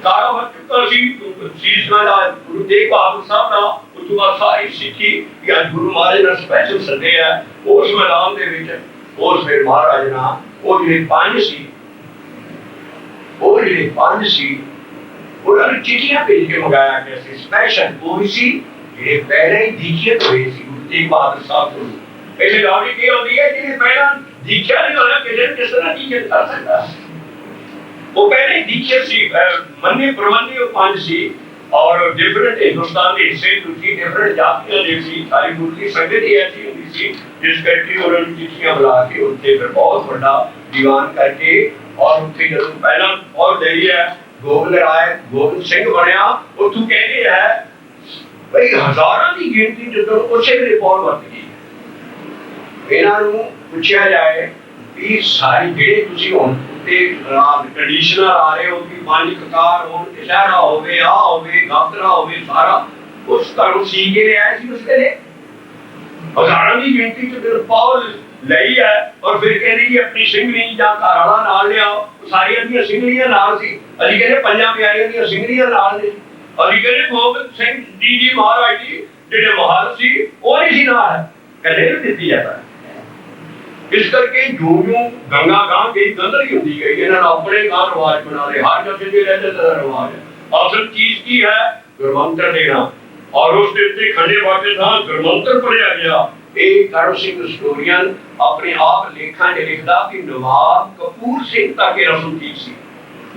ਕਾਰਾ ਵਕਤ ਸੀ ਸੀਸ ਨਾਲ ਗੁਰੂ ਤੇਗ ਬਹਾਦਰ ਸਾਹਿਬ ਦਾ ਉਸ ਤੋਂ ਬਾਅਦ ਸਾਰੀ ਸਿੱਖੀ ਕਿ ਅੱਜ ਗੁਰੂ ਮਹਾਰਾਜ ਨੇ ਸਪੈਸ਼ਲ ਸੱਦੇ ਆ ਉਸ ਮੈਦਾਨ ਦੇ ਵਿੱਚ ਉਸ ਫਿਰ ਮਹਾਰਾਜ ਨਾਲ ਉਹ ਜਿਹੜੇ ਪੰਜ ਸੀ ਜਿਹੜੇ ਪੰਜ ਸੀ ਉਹਨਾਂ ਨੂੰ ਚਿੱਠੀਆਂ ਭੇਜ ਕੇ ਮੰਗਾਇਆ ਗਿਆ ਸੀ। ਸਪੈਸ਼ਲ ਉਹ ਸੀ ਜਿਹੜੇ ਪਹਿਲਾਂ ਹੀ ਦੀਖਿਤ ਹੋਏ ਸੀ ਗੁਰੂ ਤੇਗ ਬਹਾਦਰ ਸਾਹਿਬ ਤੋਂ। ਪਹਿਲੇ ਗੱਲ ਇਹ ਹੁੰਦੀ ਹੈ ਜਿਹੜੇ ਪਹਿਲਾਂ ਦੀਖਿਆ ਨਹੀਂ ਹੋਇਆ ਕਿਸੇ ਨੂੰ ਕਿਸ ਤਰ੍ਹਾਂ ਦੀਖਿਤ ਕਰ ਸਕਦਾ। ਉਹ ਪਹਿਲੇ ਦੀਖਿਤ ਸੀ, ਮੰਨੇ ਪ੍ਰਮੰਨੇ ਉਹ ਪੰਜ ਸੀ ਔਰ ਡਿਫਰੈਂਟ ਹਿੰਦੁਸਤਾਨ ਦੇ ਹਿੱਸੇ ਦੂਜੀ ਡਿਫਰੈਂਟ ਜਾਤੀਆਂ ਦੇ ਸੀ। ਸਾਰੀ ਗੁਰਦੀ ਸੰਗਤ ਹੀ ਐਸੀ ਹੁੰਦੀ ਸੀ ਜਿਸ ਕਰਕੇ ਉਹਨਾਂ ਨੂੰ ਚਿੱਠੀਆਂ ਬੁਲਾ ਕੇ ਉੱਥੇ ਫਿਰ ਬਹੁਤ ਵੱਡਾ ਦੀਵਾਨ ਕਰਕੇ ਔਰ ਉੱਥੇ ਜਦੋਂ ਪਹਿਲਾਂ ਔਰ ਜਿਹੜੀ ਹੈ ਗੋਬਿੰਦ ਸਿੰਘ ਬਣਿਆ। ਉੱਥੋਂ ਕਹਿੰਦੇ ਹੈ ਬਈ ਹਜ਼ਾਰਾਂ ਦੀ ਗਿਣਤੀ ਜਦੋਂ ਉਸੇ ਵੇਲੇ ਪਹੁੰਚ ਵਰਤ ਗਈ। ਇਹਨਾਂ ਨੂੰ ਪੁੱਛਿਆ ਜਾਏ ਵੀ ਸਾਰੇ ਜਿਹੜੇ ਤੁਸੀਂ ਹੁਣ ਤੇ ਟ੍ਰੈਡੀਸ਼ਨਲ ਆ ਰਹੇ ਹੋ ਕਿ ਪੰਜ ਕਕਾਰ ਹੋਣ, ਇਸ਼ਾਰਾ ਹੋਵੇ, ਆ ਹੋਵੇ, ਗਾਤਰਾ ਹੋਵੇ, ਸਾਰਾ ਉਸ ਤੁਹਾਨੂੰ ਸੀ ਕੇ ਲਿਆਇਆ ਸੀ ਉਸ ਵੇਲੇ। ਹਜ਼ਾਰਾਂ ਦੀ ਗਿਣਤੀ ਚ ਫਿਰ ਪੌਲ ਲਈ ਹੈ ਔਰ ਫਿਰ ਕਹਿੰਦੀ ਕਿ ਆਪਣੀ ਸਿੰਘਣੀ ਜਾਂ ਘਰ ਵਾਲਾ ਨਾਲ ਲਿਆਓ। ਸਾਰੀਆਂ ਦੀਆਂ ਸਿੰਘਣੀਆਂ ਨਾਲ ਸੀ। ਅਸੀਂ ਕਹਿੰਦੇ ਪੰਜਾਂ ਪਿਆਰਿਆਂ ਦੀਆਂ ਸਿੰਘਣੀਆਂ ਨਾਲ ਨੇ। ਅਸੀਂ ਕਹਿੰਦੇ ਗੋਬਿੰਦ ਸਿੰਘ ਜੀ ਮਹਾਰਾਜ ਜੀ ਜਿਹੜੇ ਮਹਾਰਾਜ ਸੀ ਉਹ ਨਹੀਂ ਸੀ ਨਾਲ, ਇਕੱਲੇ ਨੂੰ ਦਿੱਤੀ ਜਾਂਦਾ। ਇਸ ਕਰਕੇ ਜੋ ਗੰਗਾ ਗਾਂ ਗਈ ਗੰਦਲੀ ਹੁੰਦੀ ਗਈ। ਇਹਨਾਂ ਨੇ ਆਪਣੇ ਗਾਂ ਰਿਵਾਜ ਬਣਾ ਲਏ। ਹਰ ਜਗ੍ਹਾ ਦੇ ਰਹਿੰਦੇ ਦਾ ਰਿਵਾਜ ਹੈ। ਅਸਲ ਚੀਜ਼ ਕੀ ਹੈ? ਗੁਰਮੰਤਰ ਦੇਣਾ ਔਰ ਉਸ ਦੇ ਉੱਤੇ ਖੰਡੇ ਬਾਟੇ ਦਾ ਗੁਰਮੰਤਰ ਪੜਿਆ ਗਿਆ। ਇਹ ਕਰਮ ਸਿੰਘ ਹਿਸਟੋਰੀਅਨ ਆਪਣੇ ਆਪ ਲੇਖਾਂ 'ਚ ਲਿਖਦਾ ਕਿ ਨਵਾਬ ਕਪੂਰ ਸਿੰਘ ਤੱਕ ਇਹ ਰਸਮ ਠੀਕ ਸੀ।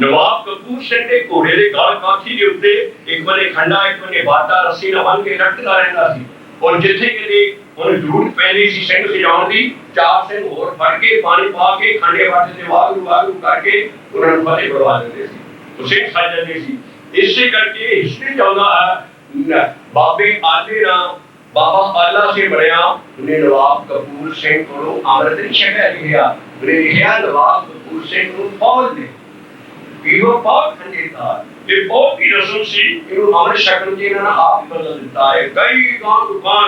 ਨਵਾਬ ਕਪੂਰ ਸਿੰਘ ਦੇ ਘੋੜੇ ਦੇ ਗਲ ਕਾਠੀ ਦੇ ਉੱਤੇ ਇੱਕ ਬੰਨੇ ਖੰਡਾ ਇੱਕ ਬੰਨੇ ਬਾਟਾ ਰੱਸੀ ਨਾਲ ਬੰਨ੍ਹ ਕੇ ਰੱਖਦਾ ਰਹਿੰਦਾ ਸੀ। ਔਰ ਜਿੱਥੇ ਕਿਤੇ ਉਹਨੂੰ ਜ਼ਰੂਰਤ ਪੈਂਦੀ ਸੀ ਸਿੰਘ ਸਜਾਉਣ ਦੀ, ਚਾਰ ਸਿੰਘ ਹੋਰ ਫੜ ਕੇ ਪਾਣੀ ਪਾ ਕੇ ਖੰਡੇ ਬਾਟੇ ਤੇ ਵਾਗੂ ਕਰਕੇ ਉਹਨਾਂ ਨੂੰ ਫਤਿਹ ਕਰਵਾ ਦਿੰਦੇ ਸੀ। ਉਹ ਸਿੰਘ ਸਜ ਜਾਂਦੇ ਸੀ। ਇਸੇ ਕਰਕੇ ਹਿਸਟਰੀ ਚਾਹੁੰਦਾ ਹੈ ਬਾਬੇ ਆਲੇ ਰਾਮ ਬਾਬਾ ਆਲਾ ਸਿੰਘ ਬਣਿਆ। ਉਹਨੇ ਨਵਾਬ ਕਪੂਰ ਸਿੰਘ ਕੋਲੋਂ ਅੰਮ੍ਰਿਤ ਨਹੀਂ ਛਕਿਆ। ਲਿਖਿਆ ਨਵਾਬ ਕਪੂਰ ਸਿੰਘ ਨੂੰ ਫੌਜ ਦੇ ਵੀਰੋ ਬਹੁਤ ਖੰਡੇਦਾਰ ਇਹ ਬਹੁਤ ਹੀ ਰਸਮ ਸੀ। ਇਹਨੂੰ ਅੰਮ੍ਰਿਤ ਛਕਣ ਦੀ ਇਹਨਾਂ ਨੇ ਆਪ ਹੀ ਬਦਲ ਦਿੱਤਾ ਹੈ। ਕਈ ਗਾਂ ਦੁਕਾਨ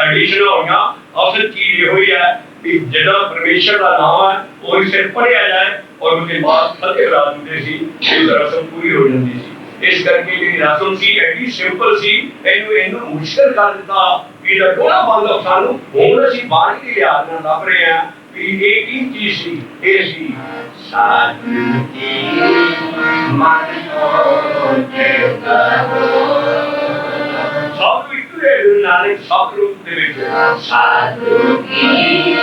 ਐਡੀਸ਼ਨ ਹੋਈਆਂ। ਅਸਲ ਚੀਜ਼ ਇਹ ਹੋਈ ਹੈ ਕਿ ਜਿਹੜਾ ਪਰਮੇਸ਼ਰ ਦਾ ਨਾਮ ਹੈ ਉਹ ਹੀ ਸਿਰ ਪੜਿਆ ਜਾਏ ਔਰ ਉਹਦੇ ਬਾਅਦ ਫਤਿਹ ਕਰਾ ਦਿੰਦੇ ਸੀ। ਇਹ ਰਸਮ ਪੂਰੀ ਹੋ ਜਾਂਦੀ ਸੀ। ਇਸ ਕਰਕੇ ਜਿਹੜੀ ਰਸਮ ਸੀ ਐਡੀ ਸਿੰਪਲ ਸੀ। ਇਹਨੂੰ ਮੁਸ਼ਕਲ ਕਰ ਦਿੱਤਾ ਵੀ ਇਹਦਾ ਥੋੜਾ ਬੰਦ ਸਾਨੂੰ ਹੁਣ ਅਸੀਂ ਬਾਣੀ ਦੀ ਲਿਹਾਜ਼ ਨਾਲ ਲੱਭ ਰਹੇ ਹਾਂ ਵੀ ਇਹ ਕੀ ਚੀਜ਼ ਸੀ। ਇਹ ਸੀ ਸਾਧੂ ਕੀ ਮਨ ਹੋਤੇ ਕਹੋ। ਸਾਧੂ ਇੱਕ ਨਾਨਕ ਸਭ ਰੂਪ ਦੇ ਵਿੱਚ ਸਾਧੂ ਕੀ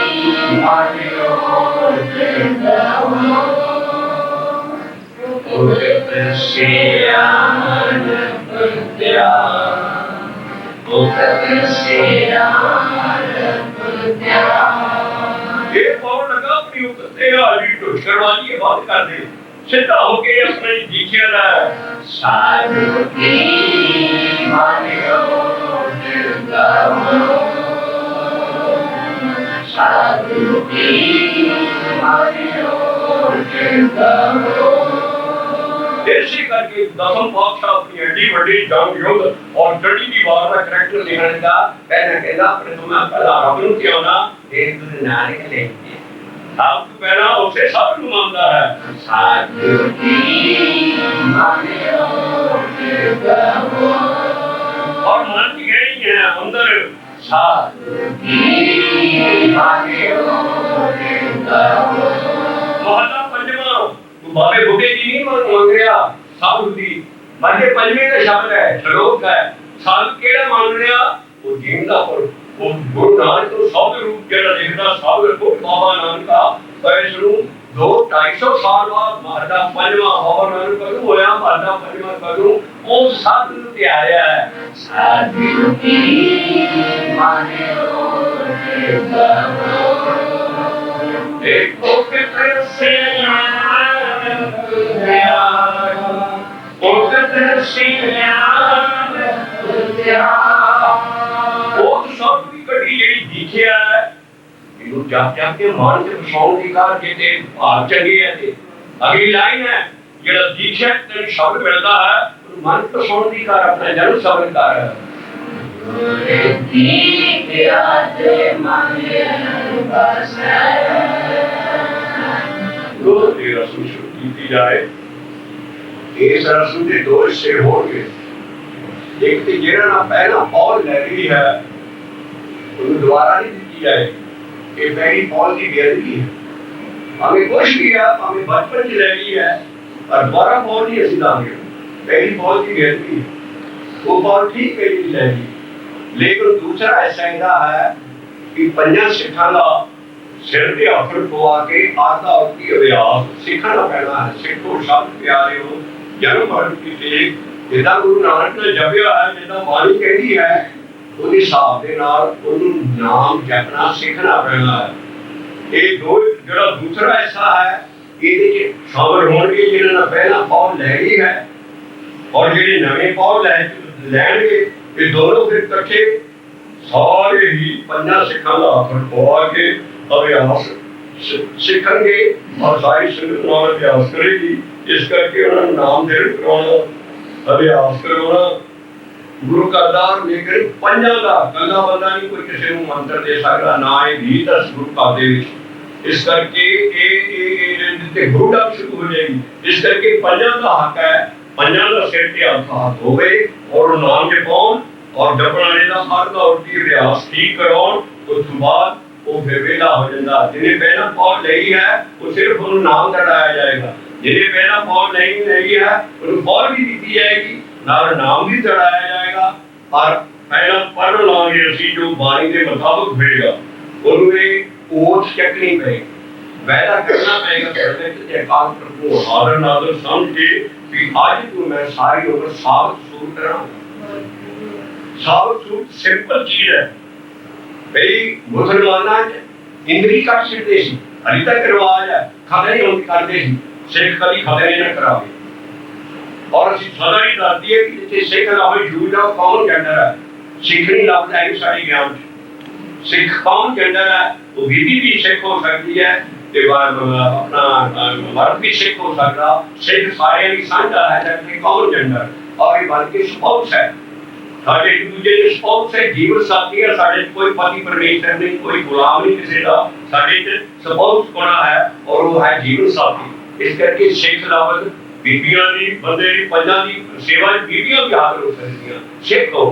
ਮਨ ਹੋਤੇ ਕਹੋ। ਉਗਤ ਸਿਆਨ ਪੁੱਤਿਆ ਉਗਤ ਸਿਆਨ ਪੁੱਤਿਆ। ਇਹ ਪੌੜ ਲਗਾ ਆਪਣੀ ਉਗਤ ਤੇ ਹਾਲੀ ਢੋਸ਼ਰਵਾਜੀ ਬਾਤ ਕਰਦੇ ਸਿੱਧਾ ਹੋ ਕੇ ਆਪਣੇ ਜੀਖਿਆ ਦਾ ਸਾਧੂ ਕੀ ਮਾਨਿਓ ਜਿੰਦਾਵੋ। ਸਾਧੂ ਕੀ ਮਾਨਿਓ ਜਿੰਦਾਵੋ। ਇਸੇ ਕਰਕੇ ਦਸਮ ਪਾਤਸ਼ਾਹ ਆਪਣੀ ਐਡੀ ਵੱਡੀ ਜੰਗ ਯੁੱਧ ਔਰ ਜੜੀ ਦੀ ਵਾਰ ਦਾ ਕਰੈਕਟਰ ਲਿਖਣ ਦਾ ਕਹਿੰਦਾ ਆਪਣੇ ਤੋਂ ਮੈਂ ਪਹਿਲਾਂ ਰੱਬ ਨੂੰ ਕਿਉਂ ਨਾ ਇਹ ਗੁਰੂ ਨਾਨਕ ਲੈ ਕੇ ਸਭ ਤੋਂ ਪਹਿਲਾਂ ਉਸੇ ਸਭ ਨੂੰ ਮੰਨਦਾ ਹੈ। ਸਾਧੂ ਕੀ ਮਾਨਿਓ ਜਿੰਦਾਵੋ। ਔਰ ਮਨ ਦੀ ਗਈ ਹੈ ਅੰਦਰ ਸਾਧੂ ਕੀ ਮਾਨਿਓ ਜਿੰਦਾਵੋ। ਮਹਲਾ ਪੰਜਵਾਂ ਬਾਬੇ ਬੁੱਢੇ ਜੀ ਨਹੀਂ ਮੰਗ ਰਿਹਾ ਸਾਧੂ ਦੀ। ਮਾਝੇ ਪੰਜਵੇਂ ਦਾ ਸ਼ਬਦ ਹੈ ਸ਼ਲੋਕ ਹੈ। ਸਾਧੂ ਕਿਹੜਾ ਮੰਨ ਰਿਹਾ? ਉਹ ਜੀਂਦਾ ਪਰ ਉਹ ਗੁਰੂ ਨਾਨਕ ਨੂੰ ਸਭ ਰੂਪ ਜਿਹੜਾ ਲਿਖਦਾ ਸਭ ਰੂਪ ਬਾਬਾ ਨਾਨਕ ਦਾ। ਇਸ ਨੂੰ 200-250 ਸਾਲ ਬਾਅਦ ਮਹਲਾ ਪੰਜਵਾਂ ਬਾਬਾ ਨਾਨਕ ਕਦੋਂ ਹੋਇਆ? ਮਹਲਾ ਪੰਜਵਾਂ ਕਦੋਂ? ਉਹ ਸਾਧੂ ਨੂੰ ਤਿਆਰਿਆ ਹੈ। ਸਾਧੂ ਕੀ ਮਾਨਿਓ ਜਿੰਦਾਵੋ। ਦੇਖੋ ਕਿਤੇ ਸਿਆਣ ਪੁੱਤਿਆ ਉਗਤ ਸਿਆਣ ਪੁੱਤਿਆ। ਉਹ ਸਭ ਦੀ ਘੜੀ ਜਿਹੜੀ ਦਿਖਿਆ ਹੈ ਇਹਨੂੰ ਜਾ ਕੇ ਮਨ ਤੇ ਵਸਾਉਣ ਦੀ ਕਾਰ ਜਿਹਦੇ ਭਾਵ ਚੰਗੇ ਹੈ। ਤੇ ਅਗਲੀ ਲਾਈਨ ਹੈ ਜਿਹੜਾ ਦਿਖਿਆ ਤੇ ਸ਼ਬਦ ਮਿਲਦਾ ਹੈ ਉਹ ਮਨ ਤੇ ਵਸਾਉਣ ਦੀ ਕਾਰ ਆਪਣਾ ਜਨਮ ਸ਼ਬਦ ਕਾਰ ਹੈ। ਦੀ ਰਸਮ ਸ਼ੁਰੂ ਕੀਤੀ ਜਾਏ। ਇਸ ਰਸਮ ਦੇ ਦੋ ਹਿੱਸੇ ਹੋਣਗੇ। ਇੱਕ ਤੇ ਜਿਹੜਾ ਨਾ ਪਹਿਲਾਂ ਪੌਲ ਲੈ ਲਈ ਹੈ ਉਹਨੂੰ ਦੁਬਾਰਾ ਨਹੀਂ ਦਿੱਤੀ ਜਾਏ। ਇਹ ਪਹਿਲੀ ਪੌਲ ਦੀ ਬੇਅਦਬੀ ਹੈ। ਭਾਵੇਂ ਕੁਛ ਵੀ ਹੈ, ਭਾਵੇਂ ਬਚਪਨ ਚ ਲੈ ਲਈ ਹੈ, और दोबारा पौल नहीं असी दांगे पहली पौल की गिरती वो पौल ठीक है नहीं जाएगी लेकिन दूसरा ऐसा है कि पंजा सिखा का सिर के हथ पवा के आधा उसकी अभ्यास सीखना पैना है सिखो शब्द प्यारे हो जन्म मरण की टेक जिदा गुरु नानक ने जपिया है जिदा बाणी कहती है ਉਹਦੇ ਹਿਸਾਬ ਦੇ ਨਾਲ ਉਹਨੂੰ ਨਾਮ ਜਪਣਾ ਸਿੱਖਣਾ ਪੈਣਾ ਹੈ ਇਹ ਦੋ ਜਿਹੜਾ ਦੂਸਰਾ ਐਸਾ ਹੈ ਇਹਦੇ ਚ ਸ਼ਾਮਲ ਹੋਣਗੇ ਜਿਹਨਾਂ ਨੇ ਪਹਿਲਾਂ ਪੌਲ ਲੈ ਲਈ ਹੈ ਔਰ ਜਿਹੜੇ ਨਵੇਂ ਪੌਲ ਲੈਣਗੇ ਇਹ ਦੋਨੋਂ ਫਿਰ ਇਕੱਠੇ ਸਾਰੇ ਹੀ ਪੰਜਾਂ ਸਿੱਖਾਂ ਦਾ ਆਖਰ ਪਵਾ ਕੇ ਅਭਿਆਸ ਸਿੱਖਣਗੇ ਔਰ ਸਾਰੀ ਸੰਗਤ ਨਾਲ ਅਭਿਆਸ ਕਰੇਗੀ ਇਸ ਕਰਕੇ ਉਹਨਾਂ ਨੂੰ ਨਾਮ ਦੇ ਕਰਾਉਣਾ ਅਭਿਆਸ ਕਰਾਉਣਾ गुरु का दार लेकर पंजा का कला बंदा नहीं कोई किसी को मंत्र दे सकता ना ये भी 10 गुरु का दे इस करके ये गुरु डाल शुरू हो जाएगी इस करके पंजा का हक है पंजा का सिर के हाथ हो गए और नाम के पाउन और जपनाने का हर का उल्टी अभ्यास ठीक कराउन उस बाद वो फिर वेला हो जाता जिन्हें पहला पौल नहीं है वो सिर्फ उन्हें नाम चढ़ाया जाएगा जिन्हें पहला पौल नहीं है उन्हें पौल भी दी जाएगी नाम भी चढ़ाया जाएगा और पहला पढ़ लांगे असी जो बाणी के मुताबिक होएगा उनमें ओट चकनी पड़ेगी वैदा करना पड़ेगा करने के एकांत को हादर नादर समझ के कि आज तो मैं सारी उम्र साबित सूर करा साबित सूर सिंपल चीज है भाई मुसलमाना इंद्री का सिद्धे सी अली तक रिवाज है खतरे उनके करते सी सिख कभी खतरे न करावे और ਅਸੀਂ ਸਦਾ ਹੀ ਦੱਸਦੀ ਹੈ ਕਿ ਜਿੱਥੇ ਸਿੱਖ ਨਾ ਹੋਵੇ ਜੂਦਾ ਕੌਣ ਜੈਂਡਰ ਹੈ ਸਿੱਖ ਨਹੀਂ ਲੱਭਦਾ ਹੈ ਸਾਡੀ ਗਿਆਨ ਚ ਸਿੱਖ ਕੌਣ ਜੈਂਡਰ ਹੈ ਉਹ ਬੀਬੀ ਵੀ ਸਿੱਖ ਹੋ ਸਕਦੀ ਹੈ ਤੇ ਆਪਣਾ ਮਰਦ ਵੀ ਸਿੱਖ ਹੋ ਸਕਦਾ ਸਿੱਖ ਸਾਰਿਆਂ ਦੀ ਸਾਂਝਾ ਹੈ ਕਿ ਕੌਣ ਜੈਂਡਰ ਔਰ ਇਹ ਬਲਕਿ ਸਪੋਰਟਸ ਹੈ ਸਾਡੇ ਇੱਕ ਦੂਜੇ ਦੇ ਸਪੋਰਟਸ ਹੈ ਜੀਵਨ ਸਾਥੀ ਹੈ ਸਾਡੇ ਕੋਈ ਪਤੀ ਪਰਮੇਸ਼ਰ ਨਹੀਂ ਕੋਈ ਗੁਲਾਮ ਨਹੀਂ ਕਿਸੇ ਦਾ ਸਾਡੇ ਚ ਸਪੋਰਟਸ ਕੋਣਾ ਹੈ ਔਰ ਉਹ ਹੈ ਜੀਵਨ ਸਾਥੀ ਇਸ ਕਰਕੇ ਸਿੱਖ ਲਾਵਤ बीबियां दी बंदे दी पंजां दी सेवा बीबियां भी हाजिर हो सकदियां सिख हो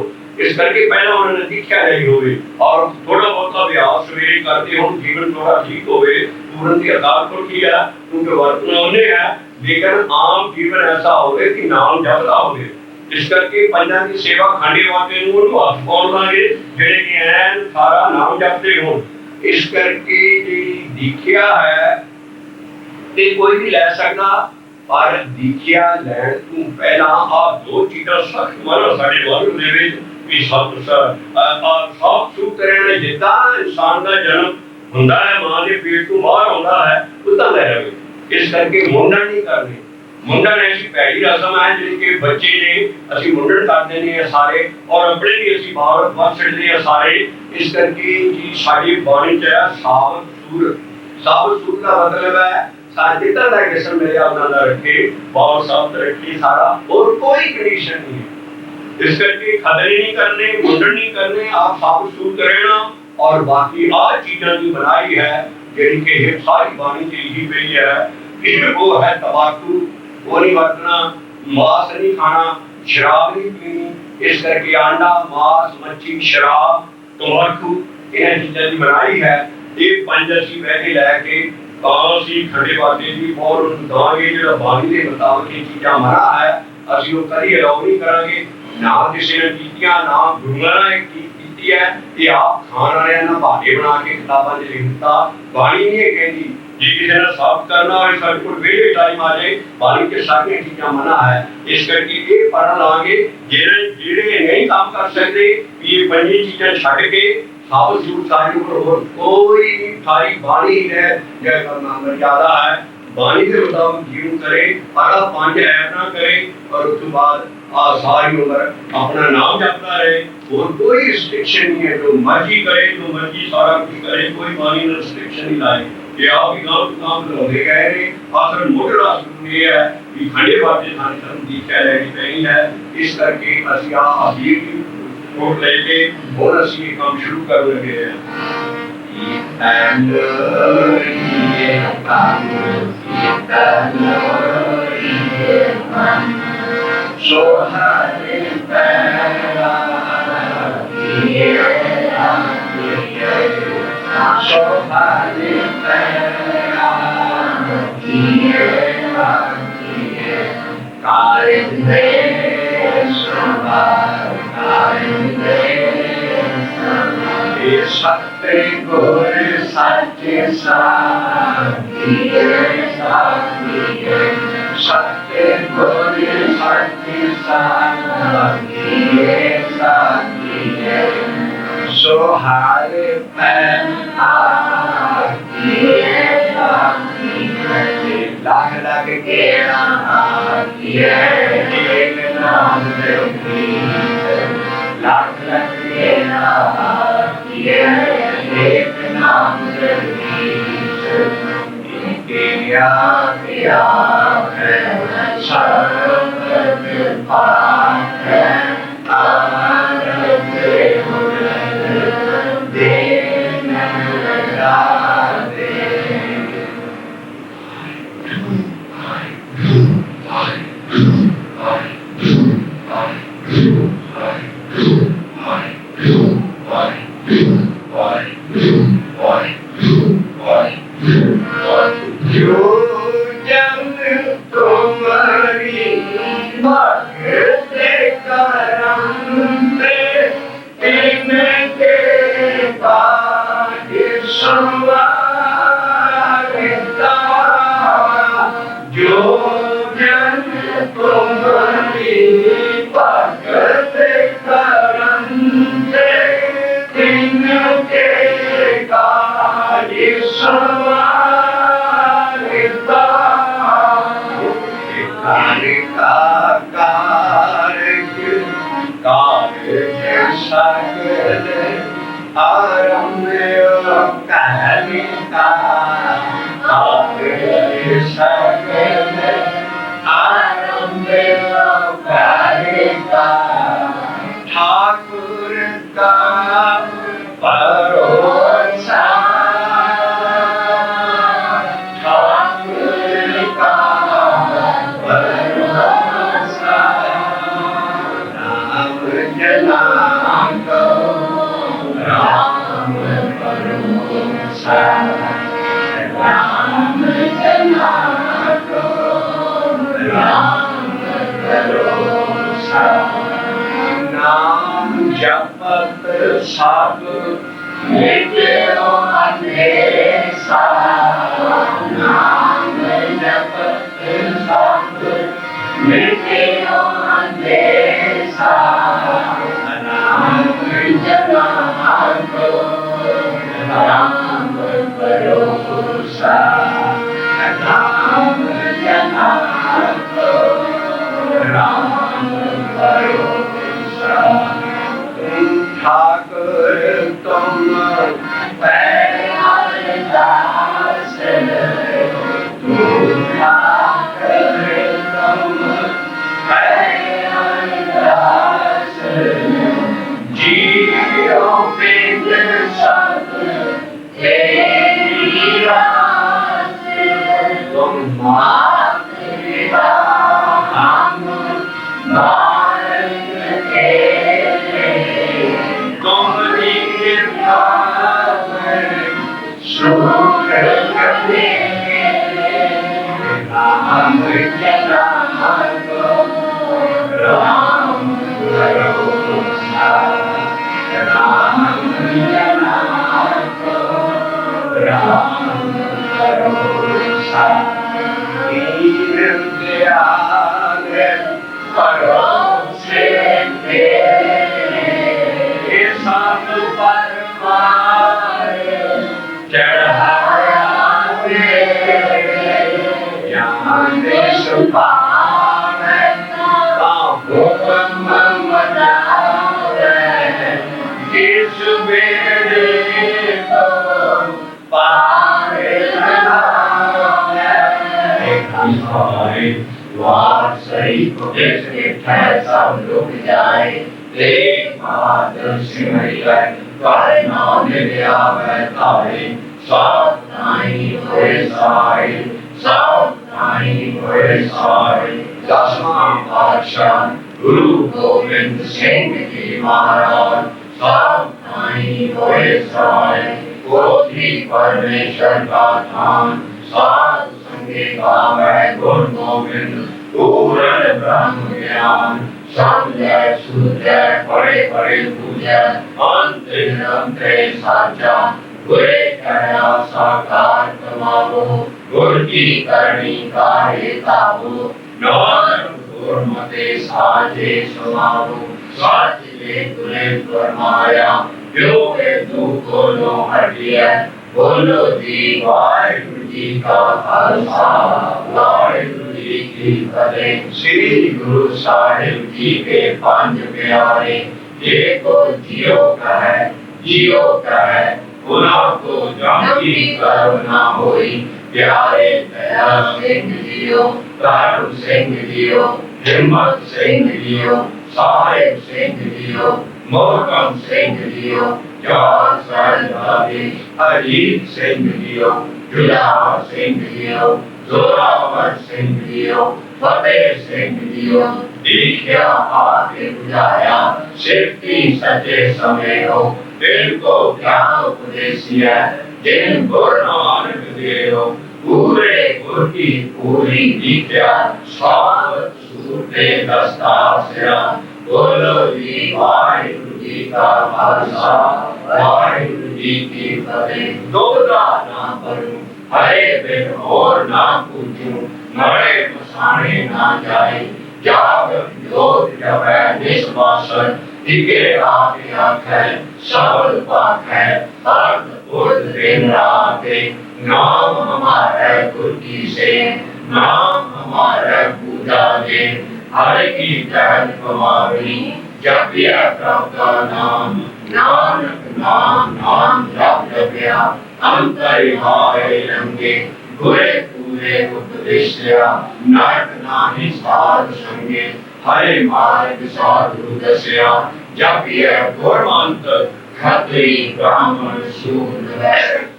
इस करके पहला उन्होंने दीक्षा नहीं होवे और थोड़ा बहुत अभ्यास सवेरे करते हो जीवन थोड़ा ठीक होवे पूर्ण की अकाल पुरख ही है क्योंकि वर्तना उन्हें है लेकिन आम जीवन ऐसा होवे कि नाम जपदा होवे इस करके पंजां दी सेवा खांडे वाके नूं ਉਹਨੂੰ ਹੱਥ ਪਾਉਣ ਲਾਂਗੇ ਜਿਹੜੇ ਕਿ ਐਨ ਸਾਰਾ ਨਾਮ ਜਪਦੇ ਹੋਣ ਇਸ ਕਰਕੇ ਜਿਹੜੀ ਦੀਖਿਆ ਹੈ ਤੇ ਕੋਈ ਵੀ ਲੈ ਸਕਦਾ पर दीक्षा लैण तू पहला आ दो चीज़ां सख्त मना साडे वाल दे विच भी सब सुख रहना जिद्दां इंसान का जन्म हुंदा है मां के पेट तो बाहर आउंदा है उदां लै रहे इस करके मुंडन नहीं करने मुंडन ऐसी पहली रस्म है जिनके बच्चे ने असी मुंडन कर देने हैं सारे और अपने भी असी बाहर बच छड्डदे हैं सारे इस करके जी साडी बाणी च है साबत सूर का मतलब है जितना का किस्म मेरे अपना रखे बहुत साफ रखे सारा और कोई कंडीशन नहीं है इस करके खतरे नहीं करने मुंडन नहीं करने आप साबित सूर रहना और बाकी आज चीजें जो बनाई है जिनके के सारी बाणी चीज पई है वो है तंबाकू वो नहीं बरतना मांस नहीं खाना शराब नहीं पीनी इस करके अंडा मांस मच्छी शराब तंबाकू इन चीजों की बनाई है ये पंज असी पहले लैके ਅਸੀਂ ਖੰਡੇ ਬਾਟੇ ਦੀ ਔਰ ਦਾਂਗੇ ਜਿਹੜਾ ਬਾਣੀ ਦੇ ਮੁਤਾਬਕ ਇਹ ਚੀਜ਼ਾਂ ਮਨਾ ਹੈ ਅਸੀਂ ਉਹ ਕਦੀ ਅਲਾਉ ਨਹੀਂ ਕਰਾਂਗੇ ਨਾ ਕਿਸੇ ਨੇ ਕੀਤੀਆਂ ਨਾ ਗੁਰੂਆਂ ਨੇ ਕੀਤੀ ਹੈ ਇਹ ਆਪ ਖਾਣ ਵਾਲਿਆਂ ਨੇ ਭਾਗੇ ਬਣਾ ਕੇ ਕਿਤਾਬਾਂ 'ਚ ਲਿਖਤਾ ਬਾਣੀ ਨਹੀਂ ਇਹ ਕਹਿੰਦੀ ਜੇ ਕਿਸੇ ਨੇ ਸਾਫ਼ ਕਰਨਾ ਹੋਵੇ ਸਾਡੇ ਕੋਲ ਵੇਲੇ ਟਾਈਮ ਆ ਜਾਏ ਬਾਣੀ 'ਚ ਸਾਰੀਆਂ ਚੀਜ਼ਾਂ ਮਨਾ ਹੈ ਇਸ ਕਰਕੇ ਇਹ ਪੜ੍ਹ ਲਾਂਗੇ ਜਿਹੜੇ ਨਹੀਂ ਕੰਮ ਕਰ ਸਕਦੇ ਇਹ ਪੰਜੀ ਚੀਜ਼ਾਂ ਛੱਡ ਕੇ साबत सूर सारी ऊपर कोई थारी बाणी है जय करना मर्यादा है बाणी के मुताबिक जीवन करे परा पांच ऐप ना करे और उसके बाद सारी उम्र अपना नाम जपता रहे और कोई रिस्ट्रिक्शन नहीं है जो मर्जी करे जो मर्जी सारा कुछ करे कोई बाणी में रिस्ट्रिक्शन नहीं लाए ये आप काम लगे गए ने आखिर मोटे राष्ट्र ये है कि खंडे बाटे थाने धर्म दीक्षा लेनी पैनी है इस करके असि अबीर की वोट लेके और असि काम शुरू कर लगे हैं so high आइंदे संभाल आइंदे ये सत्य गुर सच साथी सत्य गुर सच साथी सोहार लाख लाख के नाम लाख लाख के एक नाम ठाकुर का भरोसा ठाकुर का भरोसा राम जना को राम भरोसा राम जना को राम भरोसा नाम जपत साधु मिटो अंधेसा नाम जपत साधु मिटो अंधेसा राम जना को राम भरोसा राम जना को राम भरोसा ठाकुर तुम दास तुम ठाकुर तुम दास जियो बिन सब तेरी रास तुम मात पिता हम राम जना को राम भरोसा राम जना को राम भरोसा वीर दयाल भरोसे तेरे सब पर चढ़ाया सुपावे हुक्म मनावे जिस बेड़े को पार लगावे वार सही को जैसे सब रुक जाए एक बात सिमरन कर नाम लिया बैठाए सब नहीं हुए साई सब नहीं हुए साई दसवां पातशाह गुरु गोविंद सिंह जी महाराज सब नहीं हुए साई पोथी परमेश्वर का धाम साध संगी का मैं गुरु गोविंद पूर्ण ब्रह्म ज्ञान समझे सूझे बड़े बड़े पूजे अंतरे अंतरे साचा गुरे कया साकार कमावो गुर की करनी काहे ताबो नानक गुरमते साजे समावो साचे गुरे फरमाया जो के तू बोलो हटिया बोलो जी वाहिगुरु जी का खालसा वाहिगुरु जी की फतेह। श्री गुरु साहिब जी के पंज प्यारे जे को जियो कहे उन्हा को जाति कर्म ना होई प्यारे दया सिंह जियो तारू सिंह जियो हिम्मत सिंह जियो साहिब सिंह जियो मोहकम सिंह जियो जवान सरदारी अजीत सिंह जियो जुलाहा सिंह जियो जोरावर सिंह जियो फतेह सिंह जियो दीक्षा आके बुझाया सिद्धि सचे समय हो दिल को ज्ञान उपदेशिया जिन गुरु नानक देव पूरे गुर की पूरी दीक्षा स्वागत सूरते दस्तासिया बोलो जी वाहिगुरु जी का खालसा वाहिगुरु जी की फतेह। दोहरा ना करूं हरे बिन और ना पूछूं मरे मसाने ना जाए जाग जोत जबै निस्वासन दिखे आगे आखे सबल पाखे अर्थ बुद्ध दिन राते नाम हमारे गुर की से नाम हमारे पूजा दे हर की जहन कमावी जब यह प्रभु का नाम नानक नाम नाम जप जपया अंतर हाय रंगे गुरे पूरे उपदेशया नाट नाहि साध संगे हरे मार्ग साधु दसया जब यह गुरमंत खत्री ब्राह्मण शूद्र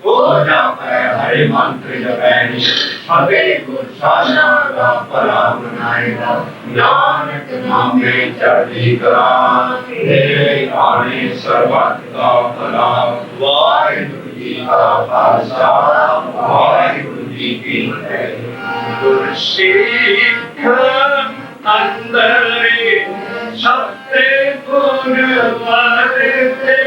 ओ जप हरे मंत्र जपैनी फतेह गुर साधना का फला बनाएगा नानक नाम में चढ़ी करा तेरे आने सर्वत का फला वाहिगुरु जी का खालसा वाहिगुरु जी की फतेह। गुर सिख अंदर सत्य गुण वर्ते